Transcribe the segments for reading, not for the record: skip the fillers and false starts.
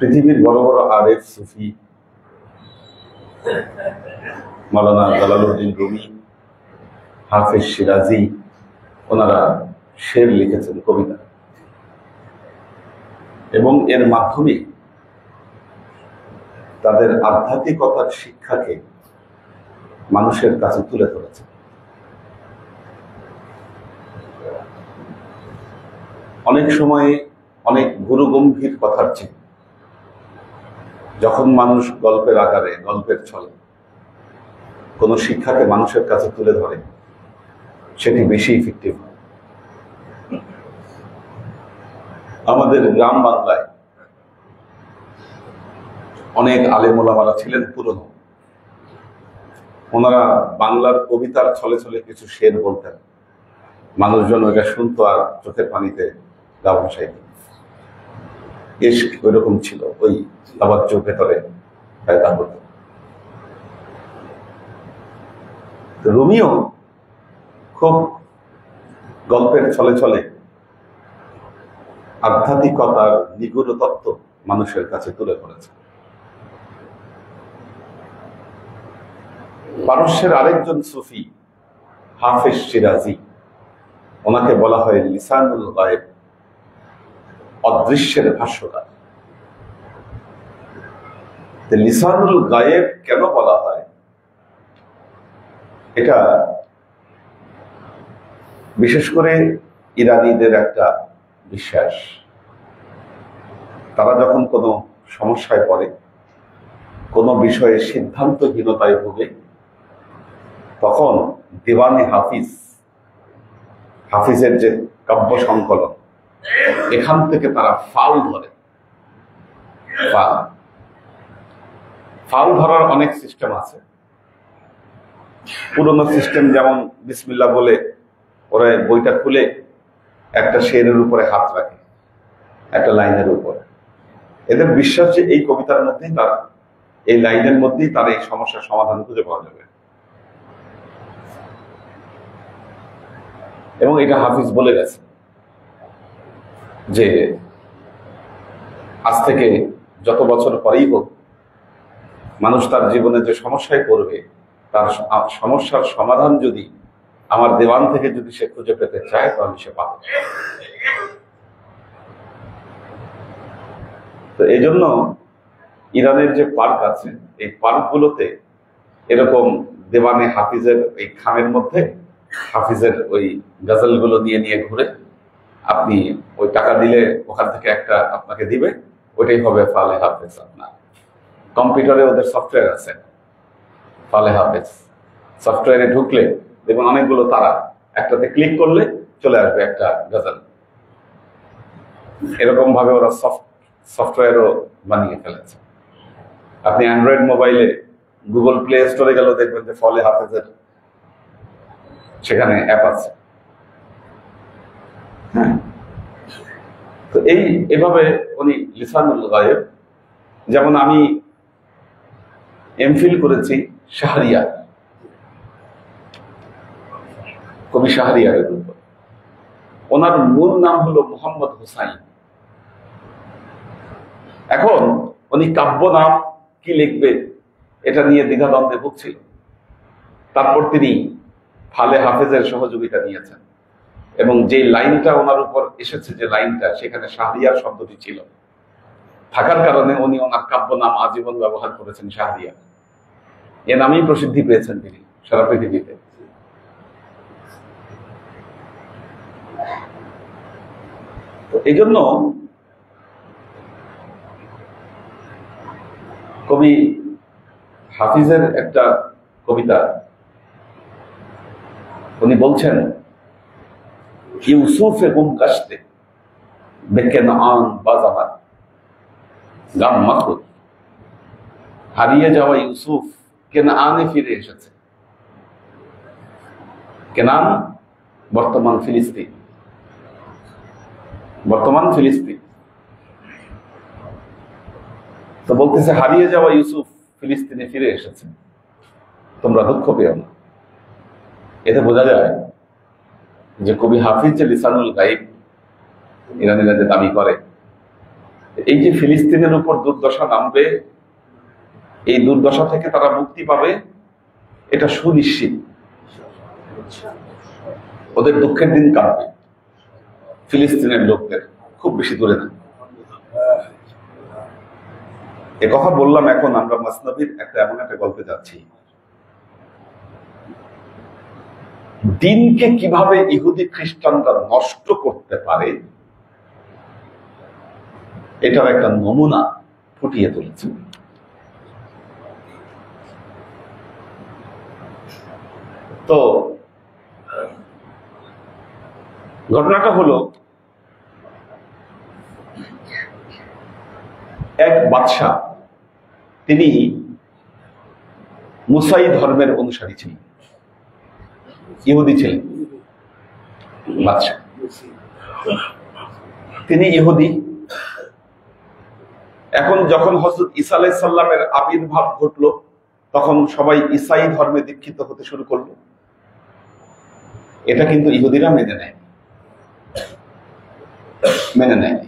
পৃথিবীর বড় বড় আরেফ সুফি মাওলানা জালালউদ্দিন রুমি, হাফেজ শিরাজি, ওনারা শের লিখেছেন, কবিতা, এবং এর মাধ্যমে তাদের আধ্যাত্মিকতার শিক্ষাকে মানুষের কাছে তুলে ধরেছে। অনেক সময় অনেক গুরুগম্ভীর কথার চেয়ে যখন মানুষ গল্পের আকারে, গল্পের ছলে কোনো শিক্ষাকে মানুষের কাছে তুলে ধরে, সেটি বেশি ইফেক্টিভ হয়। আমাদের গ্রাম বাংলায় অনেক আলেম ওলামারা ছিলেন পুরনো। ওনারা বাংলার কবিতার ছলে ছলে কিছু শের বলতেন, মানুষজন ওইটা শুনতো আর চোখের পানিতে গা ভাসাইত। ইশক ওইরকম ছিল, ওই আবার চোখ ভেতরে ফায়দা হতো। রুমিও খুব গল্পের ছলে ছলে আধ্যাত্মিকতার নিগূঢ় তত্ত্ব মানুষের কাছে তুলে ধরেছে। পারস্যের আরেকজন সুফি হাফেজ শিরাজি, ওনাকে বলা হয় লিসানুল গায়েব, অদৃশ্যের ভাষ্যকার। লিসানুল গায়েব কেন বলা হয়, এটা বিশেষ করে ইরানীদের একটা বিশ্বাস। তারা যখন কোনো সমস্যায় পড়ে, কোনো বিষয়ে সিদ্ধান্তহীনতায় ভোগে, তখন দেওয়ানে হাফিজ, হাফিজের যে কাব্য সংকলন, এখান থেকে তারা ফাল ধরে। ফাল ধরার অনেক সিস্টেম আছে। পুরোনো সিস্টেম যেমন বিসমিল্লাহ বলে ওরা বইটা খুলে একটা শেরের উপরে হাত রাখে, একটা লাইনের উপরে। এদের বিশ্বাস যে এই কবিতার মধ্যেই তারা, এই লাইনের মধ্যেই তার এই সমস্যার সমাধান খুঁজে পাওয়া যাবে। এবং এটা হাফিজ বলে গেছে যে আজ থেকে যত বছর পরেই হোক, মানুষ তার জীবনে যে সমস্যায় পড়বে, তার সমস্যার সমাধান যদি আমার দেওয়ান থেকে যদি সে খুঁজে পেতে চায়, তাহলে সে পাবে। তো এই জন্য ইরানের যে পার্ক আছে, এই পার্কগুলোতে এরকম দেওয়ানে হাফিজের এই খামের মধ্যে হাফিজের ওই গজলগুলো নিয়ে নিয়ে ঘুরে, আপনি ওই টাকা দিলে ওখান থেকে একটা আপনাকে দিবে, ওইটাই হবে ফালে হাফেজ। আপনার কম্পিউটারে ওদের সফটওয়্যার আছে, ফালে হাফেজ সফটওয়্যারে ঢুকলে দেখুন অনেকগুলো তারা, একটাতে ক্লিক করলে চলে আসবে একটা গজল। এরকম ভাবে ওরা সফটওয়্যারও বানিয়ে ফেলেছে। আপনি অ্যান্ড্রয়েড মোবাইলে গুগল প্লে স্টোরে গেলেও দেখবেন যে ফলে হাফেজের সেখানে অ্যাপ আছে। হ্যাঁ, তো এভাবে উনি লিসানুল গায়েব। যেমন আমি এমফিল করেছি শাহরিয়ার, কবি শাহরিয়ারের উপর। ওনার মূল নাম হলো মোহাম্মদ হুসাইন। এখন উনি কাব্য নাম কি লিখবে এটা নিয়ে দ্বিধাদ্বন্দ্বে ভুগছিল। তারপর তিনি ফালে হাফেজের সহযোগিতা নিয়েছেন, এবং যে লাইনটা ওনার উপর এসেছে, যে লাইনটা, সেখানে শাহরিয়ার শব্দটি ছিল থাকার কারণে উনি ওনার কাব্য নাম আজীবন ব্যবহার করেছেন শাহরিয়ার। এ নামেই প্রসিদ্ধি পেয়েছেন তিনি সারা পৃথিবীতে। তো এই জন্য কবি হাফিজের একটা কবিতা উনি বলছেন, ইউসুফে গুম কাশতে বেকেনান বাজামান গাম মাকরুদ। হারিয়ে যাওয়া ইউসুফ কেনানে ফিরে এসেছে। কেনান বর্তমান ফিলিস্তিন, বর্তমান ফিলিস্তিন। তো বলতেছে হারিয়ে যাওয়া ইউসুফ ফিলিস্তিনে ফিরে এসেছে, তোমরা দুঃখ পেও না। এতে বোঝা যায় যে কবি হাফিজ যে লিসানুল গায়েব ইরানিরা যে দাবি করে, এই যে ফিলিস্তিনের উপর দুর্দশা নামবে, এই দুর্দশা থেকে তারা মুক্তি পাবে এটা সুনিশ্চিত। ওদের দুঃখের দিন কাটবে ফিলিস্তিনের লোকদের, খুব বেশি দূরে না। এ কথা বললাম, এখন আমরা মাসনবীর এমন একটা গল্পে যাচ্ছি। দিনকে কিভাবে ইহুদি খ্রিস্টানরা নষ্ট করতে পারে এটার একটা নমুনা ফুটিয়ে তুলেছে। তো ঘটনাটা হলো, এক বাদশাহ, তিনি মুসাই ধর্মের অনুসারী ছিলেন, ইহুদি ছিলেন বাদশাহ। তিনি ইহুদি। এখন যখন হযরত ঈসা আলাইহিস সালামের আবির্ভাব ঘটলো, তখন সবাই ঈসাই ধর্মে দীক্ষিত হতে শুরু করলো। এটা কিন্তু ইহুদিরা মেনে নেয়, মেনে নেয়নি।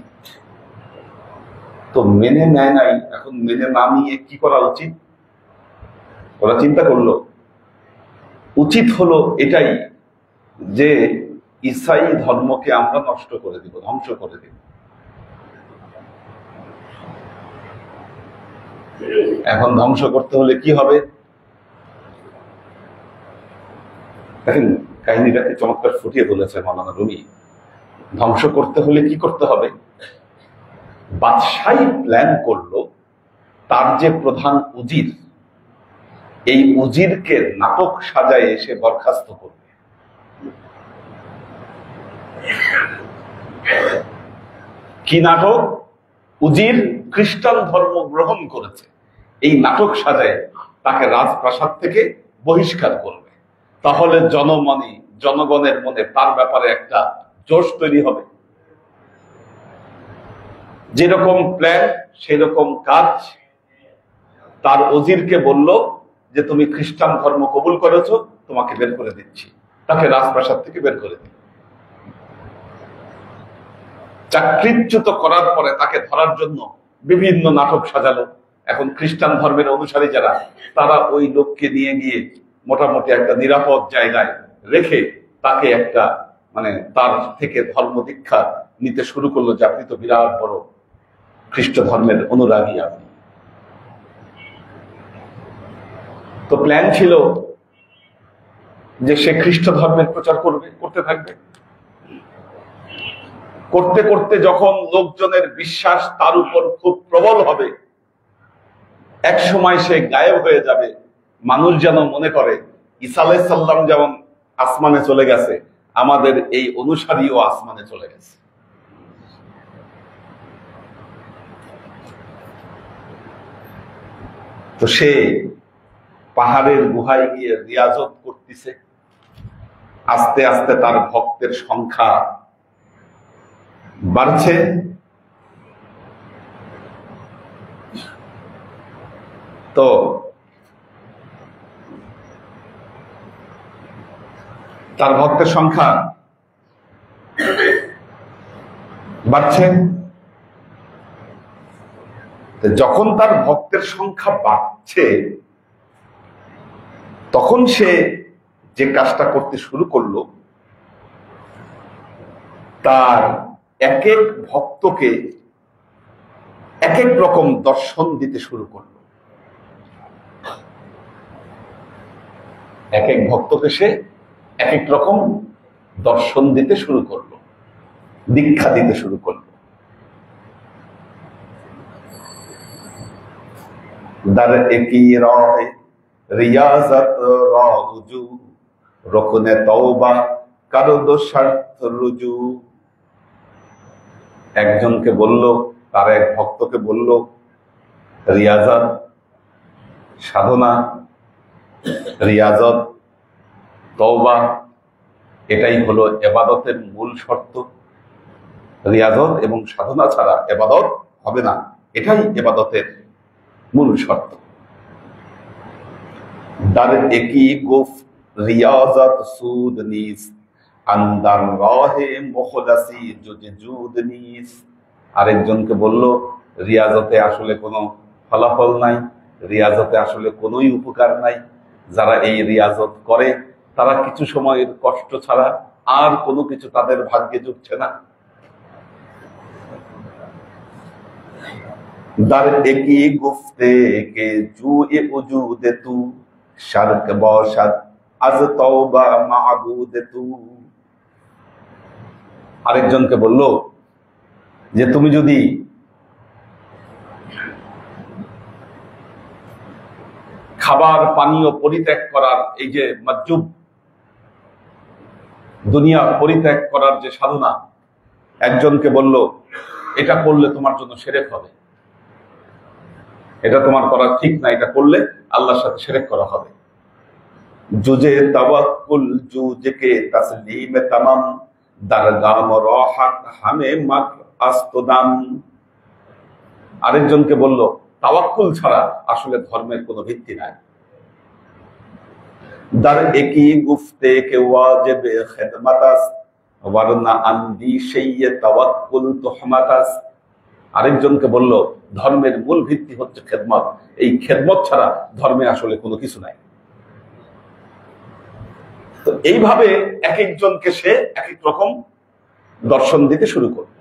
তো মেনে নেয় নাই, এখন মেনে না নিয়ে কি করা উচিত? ওরা চিন্তা করলো, উচিত হলো এটাই যে ঈসাই ধর্মকে আমরা নষ্ট করে দিব, ধ্বংস করে দিব। এখন ধ্বংস করতে হলে কি হবে? দেখেন কাহিনীটাকে চমৎকার ফুটিয়ে তুলেছে মাওলানা রুমি। ধ্বংস করতে হলে কি করতে হবে? বাদশাহী প্ল্যান করলো, তার যে প্রধান উজির, এই উজিরকে নাটক সাজায় এসে বরখাস্ত করবে। কি নাটক? উজির খ্রিস্টান ধর্ম গ্রহণ করেছে, এই নাটক সাজায় তাকে রাজপ্রাসাদ থেকে বহিষ্কার করবে। তাহলে জনগণের মনে তার ব্যাপারে একটা জোশ তৈরি হবে। যেরকম প্ল্যান সেরকম কাজ। তার উজিরকে বলল যে তুমি খ্রিস্টান ধর্ম কবুল করেছো, তোমাকে বের করে দিচ্ছি। তাকে রাজপ্রাসাদ থেকে বের করে দিল। চাকরিচ্যুত করার পরে তাকে ধরার জন্য বিভিন্ন নাটক সাজালো। এখন খ্রিস্টান ধর্মের অনুসারী যারা, তারা ওই লোককে নিয়ে গিয়ে মোটামুটি একটা নিরাপদ জায়গায় রেখে তাকে একটা তার থেকে ধর্ম দীক্ষা নিতে শুরু করলো যে আপনি তো বিরাট বড় খ্রিস্ট ধর্মের অনুরাগী আপনি। তো প্ল্যান ছিল যে সে খ্রিস্ট ধর্মের প্রচার করতে থাকবে। করতে করতে যখন লোকজনের বিশ্বাস তার উপর খুব প্রবল হবে, এক সময় সে গায়েব হয়ে যাবে। মানুষ যেন মনে করে ঈসা আলাইহিস সালাম যেমন আসমানে চলে গেছে, আমাদের এই অনুসারীও আসমানে চলে গেছে। তো সে পাহাড়ের গুহায় গিয়ে রিয়াজত করতেছে। আস্তে আস্তে তার ভক্তের সংখ্যা বাড়ছে। তো তার ভক্তের সংখ্যা বাড়ছে। যখন তার ভক্তের সংখ্যা বাড়ছে, তখন সে যে কাজটা করতে শুরু করলো, তার এক এক ভক্তকে এক এক রকম দর্শন দিতে শুরু করলো। এক এক ভক্তকে সে এক এক রকম দর্শন দিতে শুরু করলো, দীক্ষা দিতে শুরু করলো। দর একি রায় রিয়াজত রাউজু রকনে তওবা কারদ শর্ত রুজু। একজনকে বলল, তার এক ভক্তকে বলল, রিয়াজত সাধনা, রিয়াজত তওবা, এটাই হলো ইবাদতের মূল শর্ত। রিয়াজত এবং সাধনা ছাড়া ইবাদত হবে না, এটাই ইবাদতের মূল শর্ত। দার একি গুফ রিয়াজত সুদ নিস আন্দার রাহে মুখলাসি জুদ নিস। আরেকজনকে বলল, রিয়াজতে আসলে কোনো ফলাফল নাই, রিয়াজতে আসলে কোনোই উপকার নাই। যারা এই রিয়াজত করে তারা কিছু সময়ের কষ্ট ছাড়া আর কোনো কিছু তাদের ভাগ্যে জুটছে না। در একি গুফতে কে জুয়ে উজুদে তু শারক বশাদ আজ তওবা মাবুদে তু। আরেকজনকে বলল যে তুমি যদি খাবার পানীয় পরিত্যাগ করার এই যে মাজুব, দুনিয়া পরিত্যাগ করার যে সাধনা, একজনকে বলল এটা করলে তোমার জন্য শিরক হবে, এটা তোমার করা ঠিক না, এটা করলে আল্লাহর সাথে শিরক করা হবে। জুজে তাওয়াক্কুল জুজকে তাসলিমে তামাম দারগাম রাহাত হামে মাক আস্তদাম। আরেকজনকে বলল তাওয়াক্কুল ছাড়া আসলে ধর্মের কোনো ভিত্তি নাই। দার একি গুফতে কে ওয়াজিব খিদমাতাস ওয়ারনা আনদি শাইয়ে তাওয়াক্কুল তুহমাতাস। আরেকজনকে বলল ধর্মের মূল ভিত্তি হচ্ছে খেদমত, এই খেদমত ছাড়া ধর্মে আসলে কোনো কিছু নাই। তো এইভাবে এক একজনকে সে এক এক রকম দর্শন দিতে শুরু করলো,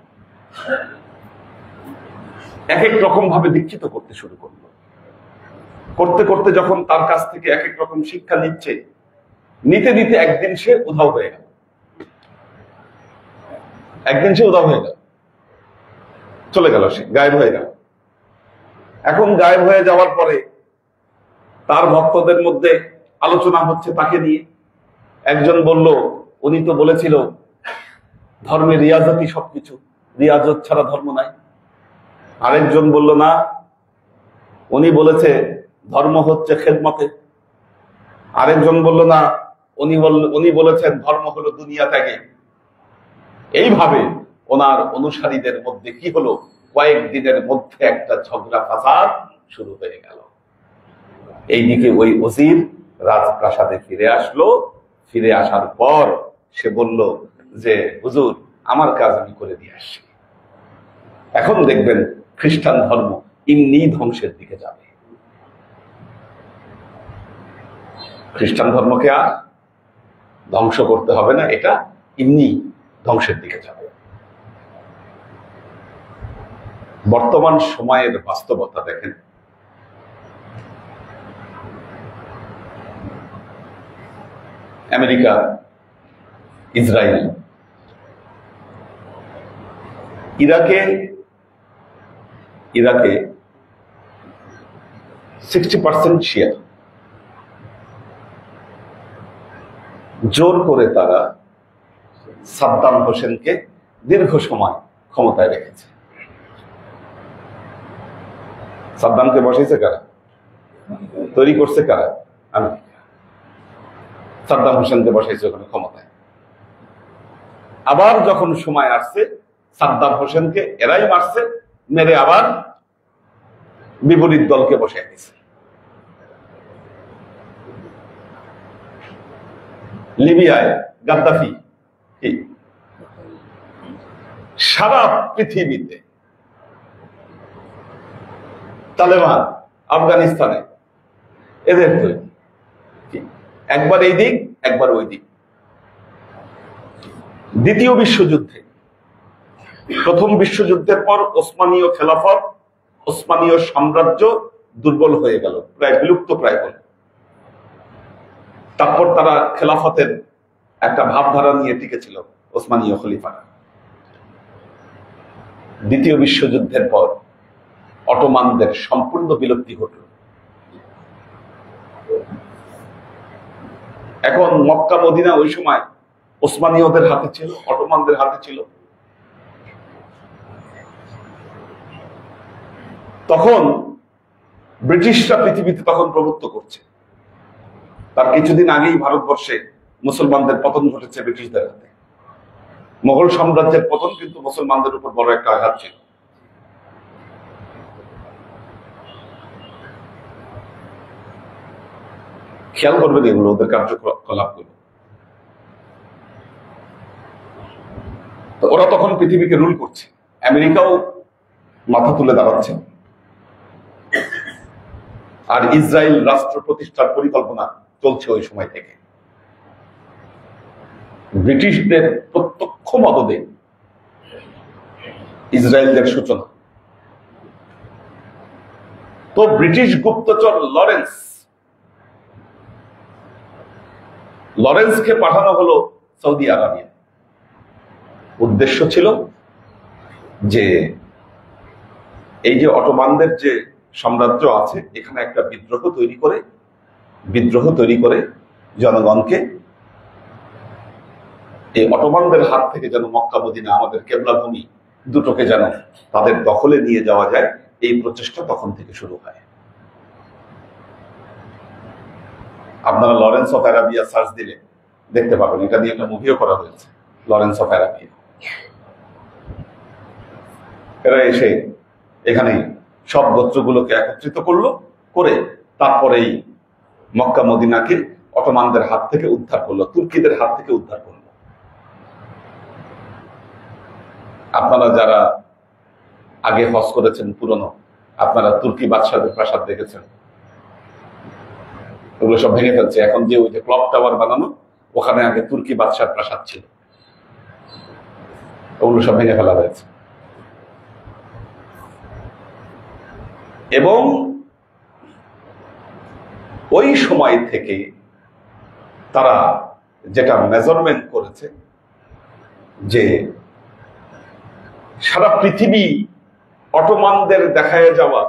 এক এক রকম ভাবে দীক্ষিত করতে শুরু করলো। করতে করতে যখন তার কাছ থেকে এক এক রকম শিক্ষা নিচ্ছে, নিতে নিতে একদিন সে উধাও হয়ে গেল, একদিন সে উধাও হয়ে গেল, চলে গেল, সে গায়েব হয়ে গেল। এখন গায়েব হয়ে যাওয়ার পরে তার ভক্তদের মধ্যে আলোচনা হচ্ছে তাকে নিয়ে। একজন বলল উনি তো বলেছিল ধর্মে রিয়াজতই সবকিছু, রিয়াজত ছাড়া ধর্ম নাই। আরেকজন বলল না, উনি বলেছে ধর্ম হচ্ছে খেদমতে। আরেকজন বলল না, উনি বলেছেন ধর্ম হলো দুনিয়া ত্যাগে। এইভাবে ওনার অনুসারীদের মধ্যে কি হলো, কয়েকদিনের মধ্যে একটা ঝগড়া ফাসাদ শুরু হয়ে গেল। এইদিকে ওই ওজির রাজপ্রাসাদে ফিরে আসলো। ফিরে আসার পর সে বলল যে হুজুর, আমার কাজ আমি করে দিয়ে আসছি, এখন দেখবেন খ্রিস্টান ধর্ম এমনি ধ্বংসের দিকে যাবে। খ্রিস্টান ধর্মকে আর ধ্বংস করতে হবে না, এটা এমনি ধ্বংসের দিকে যাবে। বর্তমান সময়ের বাস্তবতা দেখেন। আমেরিকা, ইসরায়েল, ইরাকে 60% শিয়া। জোর করে তারা সাদ্দাম হোসেনকে দীর্ঘ সময় ক্ষমতায় রেখেছে। সাদ্দামকে বসাইছে কারা? তৈরি করছে কারা? আমেরিকা। সাদ্দাম হোসেনকে বসাইছে ওখানে ক্ষমতায়। আবার যখন সময় আসছে, সাদ্দাম হোসেনকে এরাই মারছে, মেরে আবার বিপরীত দলকে বসাই দিছে। লিবিয়ায় গাদ্দাফি, সারা পৃথিবীতে তালেবান, আফগানিস্তানে, এদের তো একবার এই দিক একবার ওই দিক। দ্বিতীয় বিশ্বযুদ্ধে, প্রথম বিশ্বযুদ্ধের পর ওসমানীয় খেলাফত, ওসমানীয় সাম্রাজ্য দুর্বল হয়ে গেল, প্রায় বিলুপ্ত প্রায় হল। তারপর তারা খেলাফতের একটা ভাবধারা নিয়ে টিকেছিল ওসমানীয় খলিফারা। দ্বিতীয় বিশ্বযুদ্ধের পর অটোমানদের সম্পূর্ণ বিলুপ্তি ঘটল। এখন মক্কা মদিনা ওই সময় ওসমানীয়দের হাতে ছিল, অটোমানদের হাতে ছিল। তখন ব্রিটিশরা পৃথিবীতে তখন প্রভুত্ব করছে। তার কিছুদিন আগেই ভারতবর্ষে মুসলমানদের পতন ঘটেছে ব্রিটিশদের হাতে। মোগল সাম্রাজ্যের পতন কিন্তু মুসলমানদের উপর বড় একটা আঘাত ছিল। খেয়াল করবেন এগুলো, ওদের কার্যকলাপগুলো। তো ওরা তখন পৃথিবীকে রুল করছে। আমেরিকাও মাথা তুলে দাঁড়াচ্ছে, আর ইসরায়েল রাষ্ট্র প্রতিষ্ঠার পরিকল্পনা চলছে ওই সময় থেকে। ব্রিটিশদের প্রত্যক্ষ মদদে ইসরায়েলদের সূচনা। তো ব্রিটিশ গুপ্তচর লরেন্সকে পাঠানো হলো সৌদি আরবিয়া। উদ্দেশ্য ছিল যে এই যে অটোমানদের যে সাম্রাজ্য আছে, এখানে একটা বিদ্রোহ তৈরি করে জনগণকে এই অটোমানদের হাত থেকে যেন মক্কা মদিনা, আমাদের কেবলা ভূমি দুটোকে যেন তাদের দখলে নিয়ে যাওয়া যায়, এই প্রচেষ্টা তখন থেকে শুরু হয়। আপনারা লরেন্স অফ অ্যারাবিয়া সার্চ দিলে দেখতে পাবেন, এটা নিয়ে একটা মুভিও করা হয়েছে, লরেন্স অফ অ্যারাবিয়া। এরা এসে এখানে সব গোত্রগুলোকে একত্রিত করে তারপরেই মক্কা মদিনাকে অটোমানদের হাত থেকে উদ্ধার করলো, তুর্কিদের হাত থেকে উদ্ধার করলো। আপনারা যারা আগে হজ করেছেন পুরনো, আপনারা তুর্কি বাদশাদের প্রাসাদ দেখেছেন, ওগুলো সব ভেঙে ফেলছে। এখন যে ওই যে ক্লক টাওয়ার বানানো, ওখানে আগে তুর্কি বাদশার প্রাসাদ ছিল, ওগুলো সব ভেঙে ফেলা হয়েছে। এবং ওই সময় থেকে তারা যেটা মেজারমেন্ট করেছে যে সারা পৃথিবী অটোমানদের দেখায় যাওয়া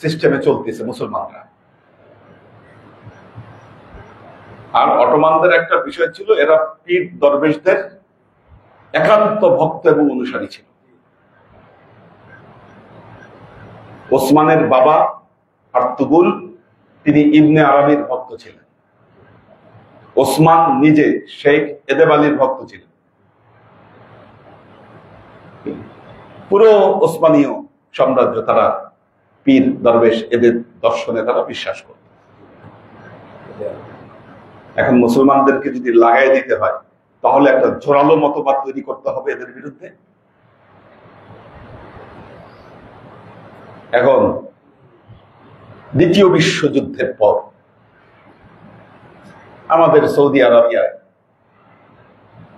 সিস্টেমে চলতেছে মুসলমানরা। আর অটোমানদের একটা বিষয় ছিল, এরা পীর দরবেশদের একান্ত ভক্ত এবং অনুসারী ছিল। ওসমানের বাবা আর্তুগুল, তিনি ইবনে আরাবির ভক্ত ছিলেন। ওসমান নিজে শেখ এদেব আলীর ভক্ত ছিলেন। পুরো ওসমানীয় সাম্রাজ্য তারা পীর দরবেশ এদের দর্শনে তারা বিশ্বাস করত। এখন মুসলমানদেরকে যদি লাগাই দিতে হয়, তাহলে একটা জোরালো মতবাদ তৈরি করতে হবে এদের বিরুদ্ধে। এখন দ্বিতীয় বিশ্বযুদ্ধের পর আমাদের সৌদি আরবিয়ায়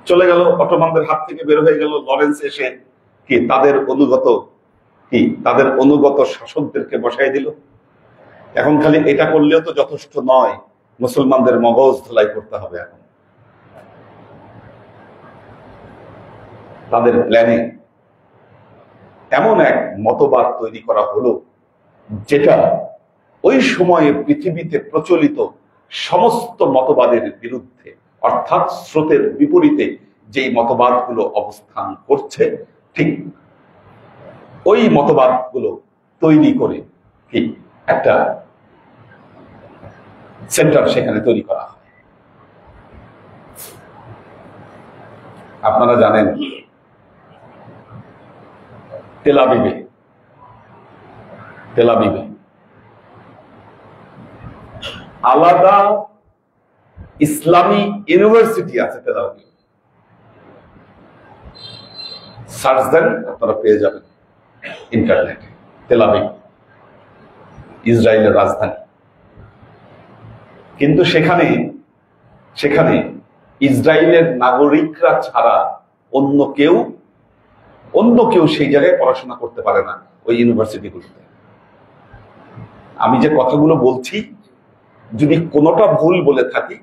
চলে গেল, অটোমানদের হাত থেকে বের হয়ে গেল। লরেন্স এসে তাদের অনুগত শাসকদেরকে বসাই দিল। এখন খালি এটা করলেও তো যথেষ্ট নয়, মুসলমানদের মগজ ধোলাই করতে হবে। এখন তাদের প্ল্যানে এমন এক মতবাদ তৈরি করা হলো, যেটা ওই সময়ে পৃথিবীতে প্রচলিত সমস্ত মতবাদের বিরুদ্ধে, অর্থাৎ স্রোতের বিপরীতে যেই মতবাদগুলো অবস্থান করছে, ঠিক ওই মতবাদগুলো তৈরি করে কি একটা সেন্টার সেখানে তৈরি করা হয়। আপনারা জানেন তেল আবিবে আলাদা ইসলামী ইউনিভার্সিটি আছে। তেল আবিবে সার্চ দেন, আপনারা পেয়ে যাবেন ইন্টারনেটে। তেল আবিব ইসরায়েলের রাজধানী। কিন্তু সেখানে ইসরায়েলের নাগরিকরা ছাড়া অন্য কেউ সেই জায়গায় পড়াশোনা করতে পারে না, ওই ইউনিভার্সিটিগুলোতে। আমি যে কথাগুলো বলছি, যদি কোনোটা ভুল বলে থাকি,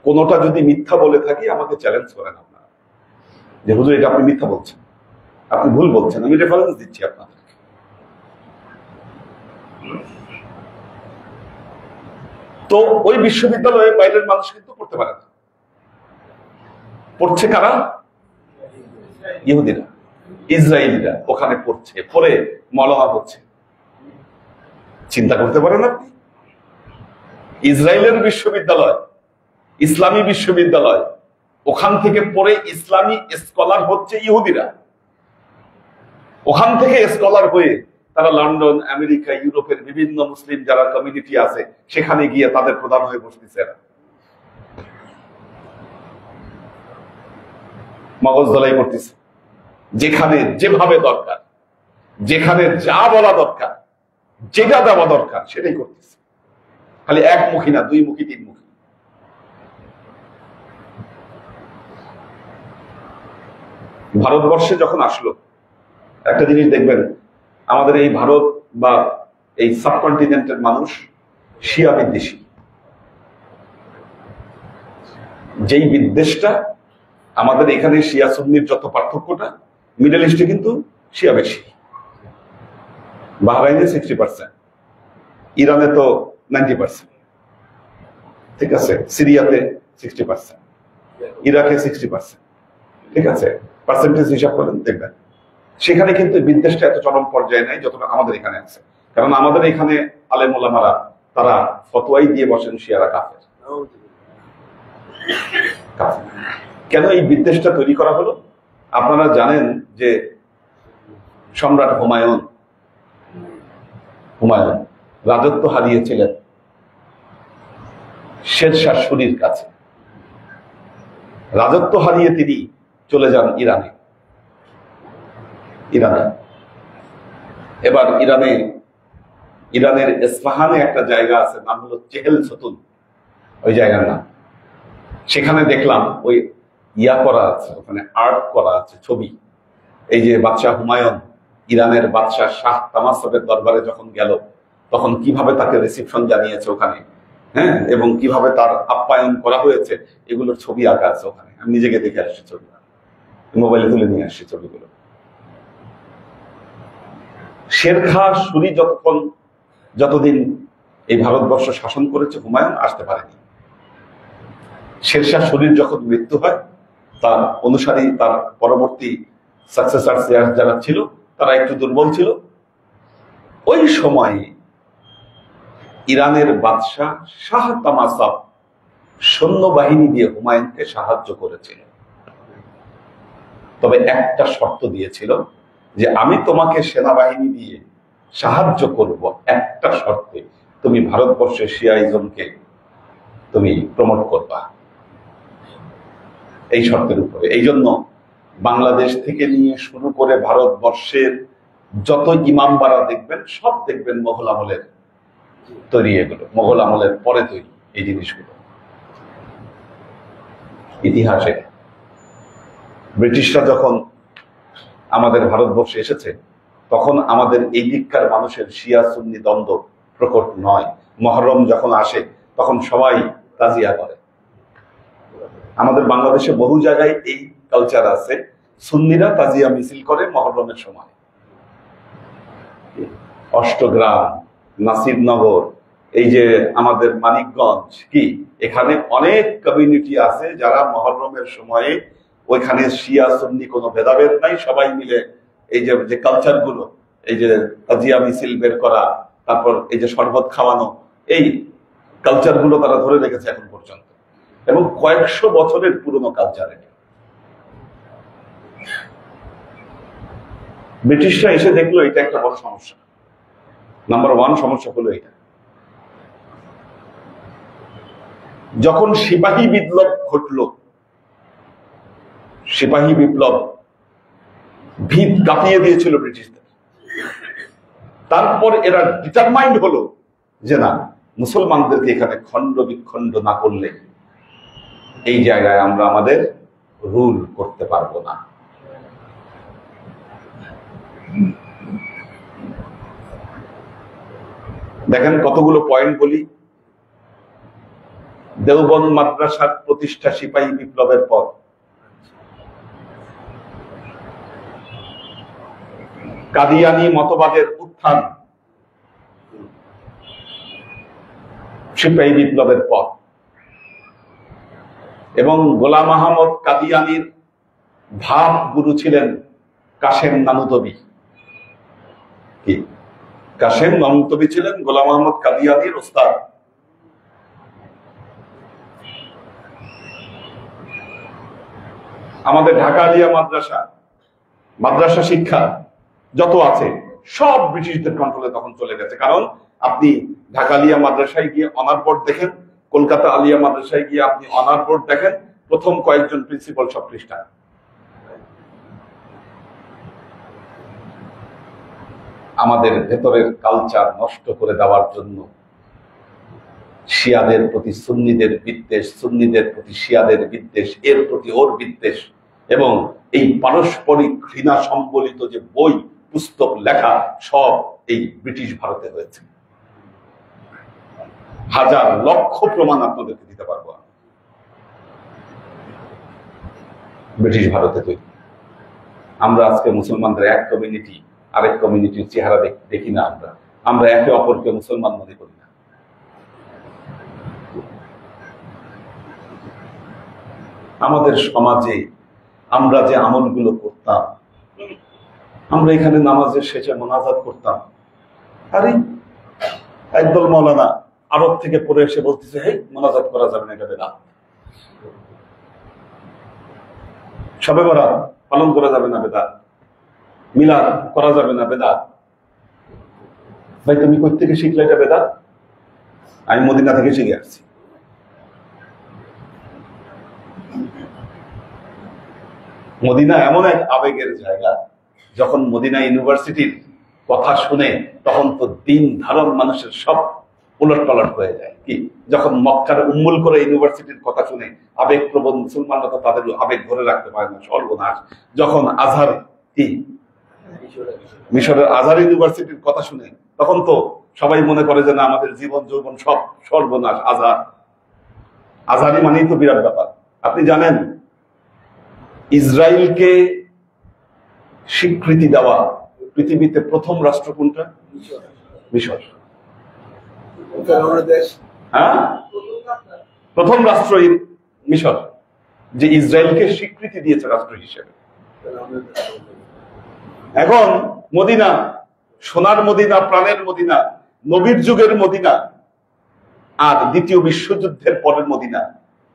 কোনোটা যদি মিথ্যা বলে থাকি, আমাকে চ্যালেঞ্জ করেন আপনারা যে হুজুর এটা আপনি মিথ্যা বলছেন, আপনি ভুল বলছেন। আমি রেফারেন্স দিচ্ছি আপনাদেরকে। তো ওই বিশ্ববিদ্যালয়ে বাইরের মানুষ কিন্তু পড়তে পারে না। পড়ছে কারা? ইহুদিরা, ইসরায়েলিরা ওখানে পড়ছে, পড়ে মওলানা হচ্ছে। চিন্তা করতে পারেন আপনি, ইসরায়েলের বিশ্ববিদ্যালয়, ইসলামী বিশ্ববিদ্যালয়, ওখান থেকে পড়ে ইসলামী স্কলার হচ্ছে ইহুদিরা। ওখান থেকে স্কলার হয়ে তারা লন্ডন, আমেরিকা, ইউরোপের বিভিন্ন মুসলিম যারা কমিউনিটি আছে, সেখানে গিয়ে তাদের প্রধান হয়ে বসতেছে। মগজ ধলাই করতেছে, যেখানে যেভাবে দরকার যেখানে যা বলা দরকার, যেটা দেওয়া দরকার সেটাই করতেছে। খালি একমুখী না, দুই মুখী, তিন মুখী। ভারতবর্ষে যখন আসলো, একটা জিনিস দেখবেন, আমাদের এই ভারত বা এই সাবকন্টিনেন্টের মানুষ শিয়া বিদ্বেষী। যেই বিদ্বেষটা আমাদের এখানে শিয়া সুন্নির যত পার্থক্যটা, মিডল ইস্টে কিন্তু শিয়া বেশি। বাহরাইনে 60%, ইরানে তো 90%, ঠিক আছে, সিরিয়াতে 60%, ইরাকে 60%, ঠিক আছে, পার্সেন্টেজ হিসাব করেন দেখবেন। সেখানে কিন্তু বিদ্বেষটা এত চরম পর্যায়ে নাই যতটা আমাদের এখানে আছে। কারণ আমাদের এখানে আলেম ওলামারা তারা ফতোয়াই দিয়ে বসেন শিয়ারা কাফের। কেন এই বিদ্বেষটা তৈরি করা হলো? আপনারা জানেন যে সম্রাট হুমায়ুন রাজত্ব হারিয়েছিলেন শেরশাহ সুরির কাছে। রাজত্ব হারিয়ে তিনি চলে যান ইরানে। এবার ইরানের ইস্পাহানে একটা জায়গা আছে, নাম হলো চেহেল সতুন, ওই জায়গার নাম। সেখানে দেখলাম ওই করা আছে, ওখানে আর্ট করা আছে, ছবি। এই যে বাদশাহ হুমায়ুন ইরানের বাদশাহ শাহ তামাসবের দরবারে যখন গেল, তখন কিভাবে তাকে রিসিপশন জানিয়েছে ওখানে, হ্যাঁ, এবং কিভাবে তার আপ্যায়ন করা হয়েছে, এগুলোর ছবি আঁকা আছে ওখানে। আমি নিজেকে দেখে আসছি, ছবি মোবাইলে তুলে নিয়ে আসছি ছবিগুলো। শেরশাহ সুরি যতদিন এই ভারতবর্ষ শাসন করেছে, হুমায়ুন আসতে পারেনি। শেরশাহ সুরির যখন মৃত্যু হয়, তার অনুসারী, তার পরবর্তী সাকসেসর যারা ছিল, তারা একটু দুর্বল ছিল। ওই সময়ে ইরানের বাদশাহ শাহ তামাসাব সৈন্যবাহিনী দিয়ে হুমায়ুনকে সাহায্য করেছিল। তবে একটা শর্ত দিয়েছিল যে আমি তোমাকে সেনাবাহিনী দিয়ে সাহায্য করব একটা শর্তে, তুমি ভারতবর্ষের শিয়াইজমকে তুমি প্রমোট করবা। এই শর্তের উপরে। এই জন্য বাংলাদেশ থেকে নিয়ে শুরু করে ভারতবর্ষের যত ইমামবাড়া দেখবেন, সব দেখবেন মোগল আমলের তৈরি। এগুলো মোগল আমলের পরে তৈরি এই জিনিসগুলো। ইতিহাসে ব্রিটিশরা যখন আমাদের ভারতবর্ষে এসেছে, তখন আমাদের এই দিককার মানুষের শিয়া সুন্নি দ্বন্দ্ব প্রকট নয়। মহরম যখন আসে তখন সবাই তাজিয়া করে। আমাদের বাংলাদেশে বহু জায়গায় এই কালচার আছে, সুন্নিরা তাজিয়া মিছিল করে মহরমের সময়। অষ্টগ্রাম, নাসিরনগর, এই যে আমাদের মানিকগঞ্জ, কি এখানে অনেক কমিউনিটি আছে যারা মহরমের সময়ে, ওইখানে শিয়া সুন্নি কোনো ভেদাভেদ নাই, সবাই মিলে এই যে কালচার গুলো, এই যে তাজিয়া মিছিল বের করা, তারপর এই যে শরবত খাওয়ানো, এই কালচার গুলো তারা ধরে রেখেছে এখন পর্যন্ত, এবং কয়েকশো বছরের পুরনো কালচার। এটা ব্রিটিশরা এসে দেখলো এটা একটা বড় সমস্যা। নাম্বার 1 সমস্যা হলো এটা, যখন সিপাহী বিপ্লব ঘটল, সিপাহী বিপ্লব ভিত কাঁপিয়ে দিয়েছিল ব্রিটিশদের। তারপর এরা ডিটারমাইন্ড হলো যে না, মুসলমানদেরকে এখানে খণ্ড বিখণ্ড না করলে এই জায়গায় আমরা আমাদের রুল করতে পারবো না। দেখেন কতগুলো পয়েন্ট বলি। দেওবন্দ মাদ্রাসার প্রতিষ্ঠা সিপাহী বিপ্লবের পর। কাদিয়ানি মতবাদের উত্থান সিপাহী বিপ্লবের পর, এবং গোলাম আহমদ কাদিয়ানির ভাব গুরু ছিলেন কাশেম নানুতবি। কি কাশেম নানুতবি ছিলেন গোলাম আহমদ কাদিয়ানির ওস্তাদ। আমাদের ঢাকা আলিয়া মাদ্রাসা শিক্ষা যত আছে সব ব্রিটিশদের কন্ট্রোলে তখন চলে গেছে। কারণ আপনি ঢাকা আলিয়া মাদ্রাসায় গিয়ে অনার বোর্ড দেখেন, কলকাতা আলিয়া মাদ্রাসায় গিয়ে আপনি অনার বোর্ড দেখেন, প্রথম কয়েকজন প্রিন্সিপাল সব খ্রিস্টান। আমাদের ভেতরের কালচার নষ্ট করে দেওয়ার জন্য শিয়াদের প্রতি সুন্নিদের বিদ্বেষ, সুন্নিদের প্রতি শিয়াদের বিদ্বেষ, এর প্রতি ওর বিদ্বেষ, এবং এই পারস্পরিক ঘৃণা সম্বলিত যে বই পুস্তক লেখা সব এই ব্রিটিশ ভারতে হয়েছে। হাজার লক্ষ প্রমাণ আপনাদেরকে দিতে পারবো। ব্রিটিশ ভারতে তৈরি। আমরা আজকে মুসলমানদের এক কমিউনিটি আরেক কমিউনিটির চেহারা দেখি না। আমরা একে অপরকে মুসলমান মনে করি না। আমাদের সমাজে আমরা যে আমলগুলো করতাম, আমরা এখানে নামাজের শেষে মোনাজাত করতাম, আরে একদল মৌলানা আরব থেকে পড়ে এসে বলতেছে, হে মোনাজাত করা যাবে না, এটা বেদাত। শবে বরাত পালন করা যাবে না, বেদাত। মিলাদ করা যাবে না, বেদাত। ভাই তুমি কই থেকে শিখলে এটা বেদাত? আমি মদিনা থেকে শিখে আসছি। মদিনা এমন এক আবেগের জায়গা, যখন মদিনা ইউনিভার্সিটির কথা শুনে তখন তো দিন ধারণ মানুষের সব উলট পালট হয়ে যায়। কি যখন মক্কার উম্মুল করে ইউনিভার্সিটির কথা শুনে আবেগ প্রবণ মুসলমানরা তো তাদের আবেগ ধরে রাখতে পারে না, সর্বনাশ। যখন আজহার কি মিশরের আজহার ইউনিভার্সিটির কথা শুনে তখন তো সবাই মনে করে যে না, আমাদের জীবন যৌবন সব সর্বনাশ। আজহারি মানেই তো বিরাট ব্যাপার। আপনি জানেন ইসরায়েলকে স্বীকৃতি দেওয়া পৃথিবীতে প্রথম রাষ্ট্র কোনটা? মিশর। হ্যাঁ, প্রথম রাষ্ট্র মিশর, যে ইসরায়েলকে স্বীকৃতি দিয়েছে রাষ্ট্র হিসেবে। এখন মদিনা, সোনার মদিনা, প্রাণের মদিনা, নবীর যুগের মদিনা আর দ্বিতীয় বিশ্বযুদ্ধের পরের মদিনা,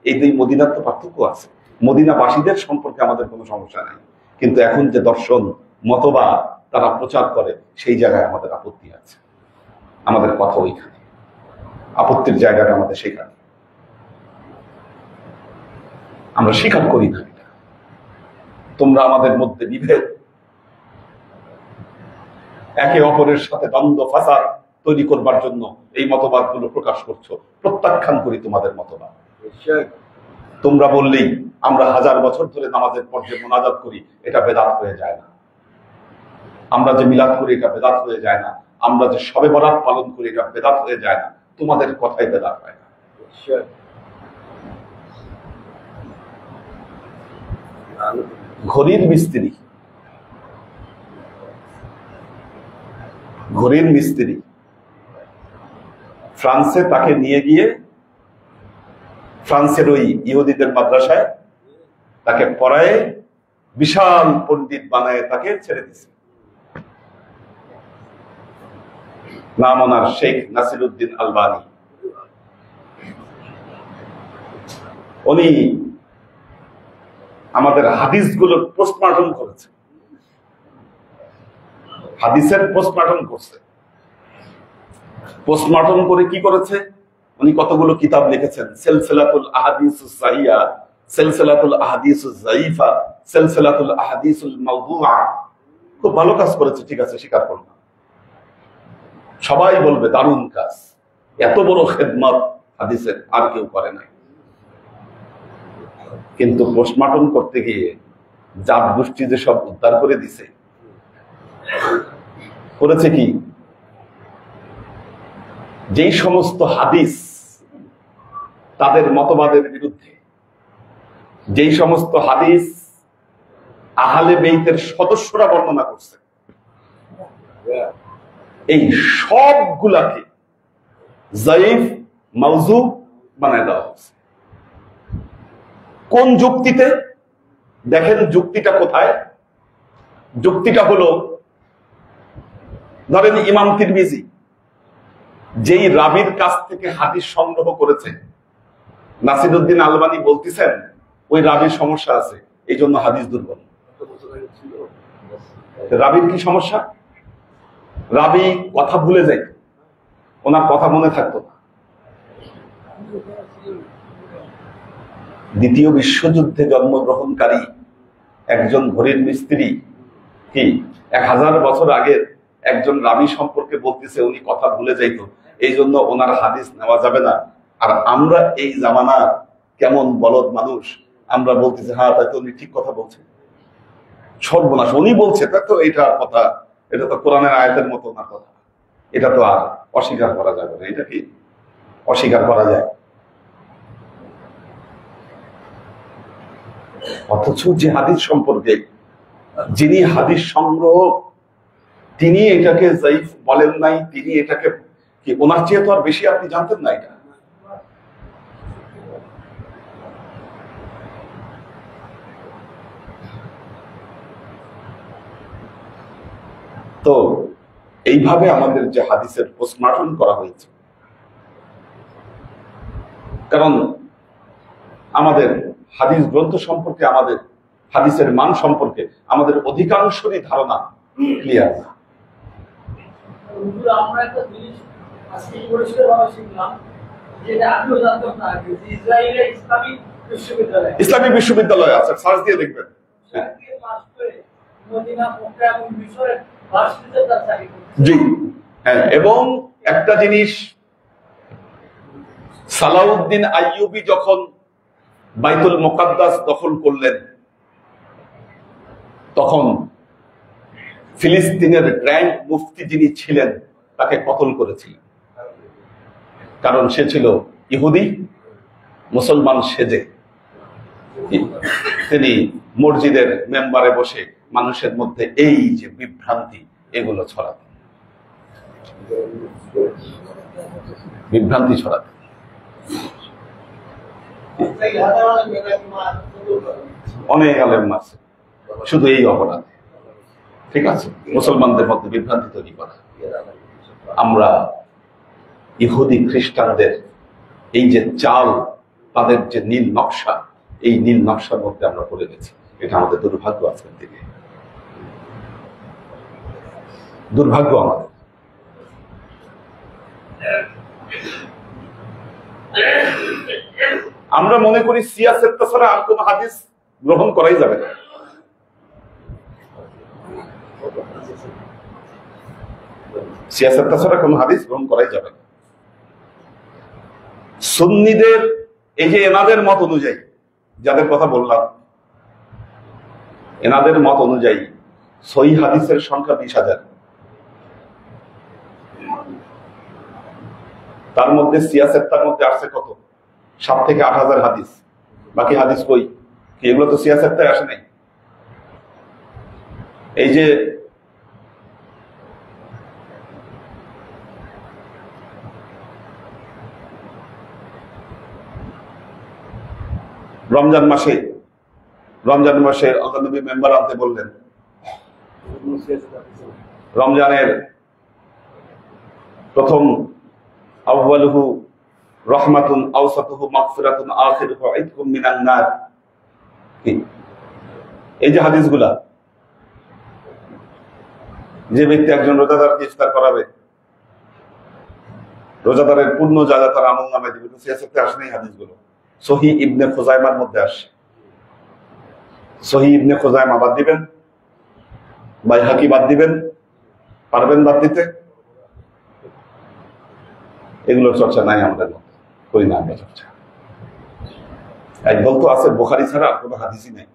এই দুই মদিনার তো পার্থক্য আছে। মদিনাবাসীদের সম্পর্কে আমাদের কোনো সমস্যা নাই, কিন্তু এখন যে দর্শন মতবাদ তারা প্রচার করে সেই জায়গায় আমাদের আপত্তি আছে। আমাদের কথা ওইখানে, আপত্তির জায়গাটা আমাদের সেখানে। আমরা স্বীকার করি না এটা। তোমরা আমাদের মধ্যে বিভেদ, একে অপরের সাথে দ্বন্দ্ব ফাসাদ তৈরি করবার জন্য এই মতবাদগুলো প্রকাশ করছো। প্রত্যাখ্যান করি তোমাদের মতবাদ। তোমরা বললেই আমরা হাজার বছর ধরে নামাজের পর যে মোনাজাত করি এটা বেদাত হয়ে যায় না। আমরা যে মিলাদ করি এটা বেদাত হয়ে যায় না। আমরা যে শবে বরাত পালন করি এটা বেদাত হয়ে যায় না। তোমাদের কথাই বেদাত হয় না। ঘড়ির মিস্ত্রি ফ্রান্সে, তাকে নিয়ে গিয়ে ফ্রান্সের ওই ইহুদিদের মাদ্রাসায় তাকে পড়ায় বিশাল পণ্ডিত বানায় তাকে ছেড়ে দিছে। নাম ওনার শেখ নাসিরুদ্দিন আলবানী। উনি আমাদের হাদিসগুলোর পোস্টমর্টম করেছে, হাদিসের পোস্টমর্টম করছে। পোস্টমর্টম করে কি করেছে? উনি কতগুলো কিতাব লিখেছেন, সিলসিলাতুল আহাদিসুস সাহিহা, সিলসিলাতুল আহাদিসুস যায়ীফা, সিলসিলাতুল আহাদিসুল মাওদুআ। খুব ভালো কাজ করেছে, ঠিক আছে, স্বীকার করব। সবাই বলবে দারুণ কাজ। এত বড় খেদমত হাদিসের আর কেউ করে নাই। কিন্তু পোস্টমর্টম করতে গিয়ে জাত গোষ্ঠী যে সব উদ্ধার করে দিছে, করেছে কি? যেই সমস্ত হাদিস তাদের মতবাদের বিরুদ্ধে, যেই সমস্ত হাদিস আহলে বেইতের সদস্যরা বর্ণনা করছে, এই সবগুলাকে যায়ীফ, মাওযু বানায় দেওয়া হচ্ছে। কোন যুক্তিতে? দেখেন যুক্তিটা কোথায়। যুক্তিটা হলো, ধরেন ইমাম তিরমিজি যেই রাবির কাছ থেকে হাদিস সংগ্রহ করেছে, নাসিরুদ্দিন আলবানী বলতেছেন ওই রাবির সমস্যা আছে, এই জন্য হাদিস দুর্বল। রাবির কি সমস্যা? রাবি কথা ভুলে যায়, ওনার কথা মনে থাকতো না। দ্বিতীয় বিশ্বযুদ্ধে জন্মগ্রহণকারী একজন ঘড়ির মিস্ত্রি কি 1000 বছর আগের একজন রাবী সম্পর্কে বলতেছে উনি কথা ভুলে যাইতো, এই জন্য ওনার হাদিস নেওয়া যাবে না। আর আমরা এই জামানার কেমন বলদ মানুষ, আমরা বলতেছি হ্যাঁ তাই তো উনি ঠিক কথা বলছেন। সর্বনাশ, উনি বলছে তাই তো এটা কথা, এটা তো কোরআনের আয়াতের মতো না কথা, এটা তো আর অস্বীকার করা যাবে না। এটা কি অস্বীকার করা যায়? অথচ যে হাদিস সম্পর্কে, যিনি হাদিস সংগ্রহ, তিনি এটাকে যাইফ বলেন নাই, তিনি এটাকে কি ওনার চেয়ে তো আর বেশি আপনি জানতেন না এটা। তো এইভাবে আমাদের যে হাদিসের পোস্টমর্টম করা হয়েছে, কারণ আমাদের হাদিস গ্রন্থ সম্পর্কে, আমাদের হাদিসের মান সম্পর্কে আমাদের অধিকাংশরই ধারণা ক্লিয়ার না। আমরা একটা জিনিস আজকে পরিষ্কারভাবে শিখলাম, যেটা আমিও জানতাম না আগে, যে ইসরায়েলের ইসলামিক বিশ্ববিদ্যালয় আছে, সার্চ দিয়ে দেখবেন। জি হ্যাঁ, এবং একটা জিনিস, সালাউদ্দিন আইয়ুবী যখন বাইতুল মুকাদ্দাস দখল করলেন, তখন ফিলিস্তিনের গ্র্যান্ড মুফতি যিনি ছিলেন তাকে কতল করেছিলেন, কারণ সে ছিল ইহুদি, মুসলমান সেজে তিনি মসজিদের মেম্বারে বসে মানুষের মধ্যে এই যে বিভ্রান্তি, এগুলো ছড়াতেন, বিভ্রান্তি ছড়াতেন। অনেক আলেম আছে শুধু এই অপরাধ, ঠিক আছে, মুসলমানদের মধ্যে বিভ্রান্তি তৈরি করা। আমরা ইহুদি খ্রিস্টানদের এই যে চাল, তাদের যে নীল নকশা, এই নীল নকশার মধ্যে আমরা পড়ে গেছি। এটা আমাদের দুর্ভাগ্য, আজকের দিনে দুর্ভাগ্য আমাদের। আমরা মনে করি সিয়াসেত ছাড়া আর কোন হাদিস গ্রহণ করাই যাবে না। সিয়াসেত ছাড়া কোন হাদিস গ্রহণ করাই যাবে না। সুন্নিদের এই যে এনাদের মত অনুযায়ী, যাদের কথা বললাম, এনাদের মত অনুযায়ী সহিহ হাদিসের সংখ্যা 20,000, তার মধ্যে সিয়াসেত্তার মধ্যে আসছে কত? 7 থেকে 8,000 হাদিস। বাকি হাদিস কই? কি এগুলো তো সিয়াসেত্তায় আসে নাই। এই যে রমজান মাসে আল্লাহ নবী মেম্বার আনতে বললেন, রমজানের প্রথম আউয়ালুহু রাহমাতুন আওসাতুহু মাগফিরাতুন আখিরুহু ইতকুম মিনান নার। এই যে হাদিসগুলা, যে ব্যক্তি একজন রোজাদারকে ইফতার করাবে, রোজাদারের পূর্ণ জাযা তার আমলনামায় দিবে। সিয়াসতে আসে নাই হাদিসগুলো, সহিহ ইবনে খুজাইমার মধ্যে আসে। সহিহ ইবনে খুজাইমা বাদ দিবেন, বাইহাকি বাদ দিবেন, পারবেন বাদ দিতে? এগুলোর চর্চা নাই আমাদের মধ্যে, করি না আমরা চর্চা। একদল তো আছে বুখারী ছাড়া আর কোনো হাদিসই নেই।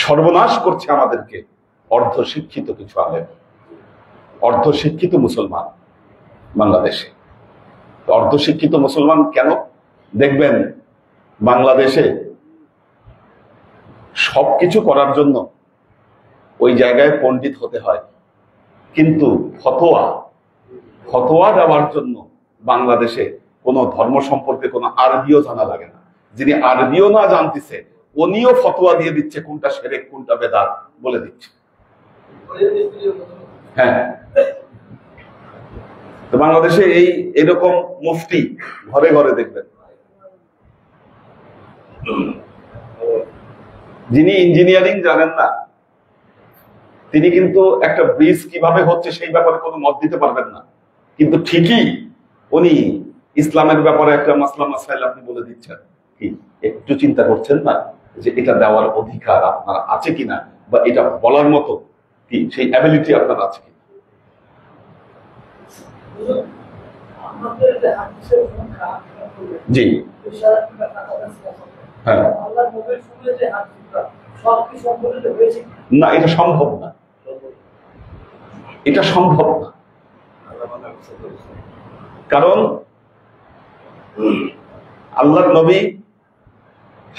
সর্বনাশ করছে আমাদেরকে অর্ধশিক্ষিত কিছু আলেম, অর্ধশিক্ষিত মুসলমান বাংলাদেশে। অর্ধশিক্ষিত মুসলমান কেন? দেখবেন বাংলাদেশে সবকিছু করার জন্য ওই জায়গায় পণ্ডিত হতে হয়, কিন্তু ফতোয়া দেওয়ার জন্য বাংলাদেশে কোনো ধর্ম সম্পর্কে কোনো আরবিও জানা লাগে না। যিনি আরবিও না জানতেছে, উনিও ফতোয়া দিয়ে দিচ্ছে কোনটা শিরক কোনটা বেদাত বলে দিচ্ছে। হ্যাঁ, তো বাংলাদেশে এরকম মুফতি ঘরে ঘরে দেখবেন। যিনি ইঞ্জিনিয়ারিং জানেন না, তিনি কিন্তু একটা ব্রিজ কিভাবে হচ্ছে সেই ব্যাপারে কোনো মত দিতে পারবেন না, কিন্তু ঠিকই উনি ইসলামের ব্যাপারে একটা মাসলা মাসাইল আপনি বলে দিচ্ছেন। কি একটু চিন্তা করছেন না যে এটা দেওয়ার অধিকার আপনার আছে কিনা? বা এটা বলার মতো কি সেই অ্যাবিলিটি আপনার আছে কি? আমাদের যে হাদিসের সংখ্যা জি হ্যাঁ আল্লাহ নবীর সঙ্গে যে হাদিসটা সব কি সম্পর্কিত হয়েছে না, এটা সম্ভব না, এটা সম্ভব না। কারণ আল্লাহর নবী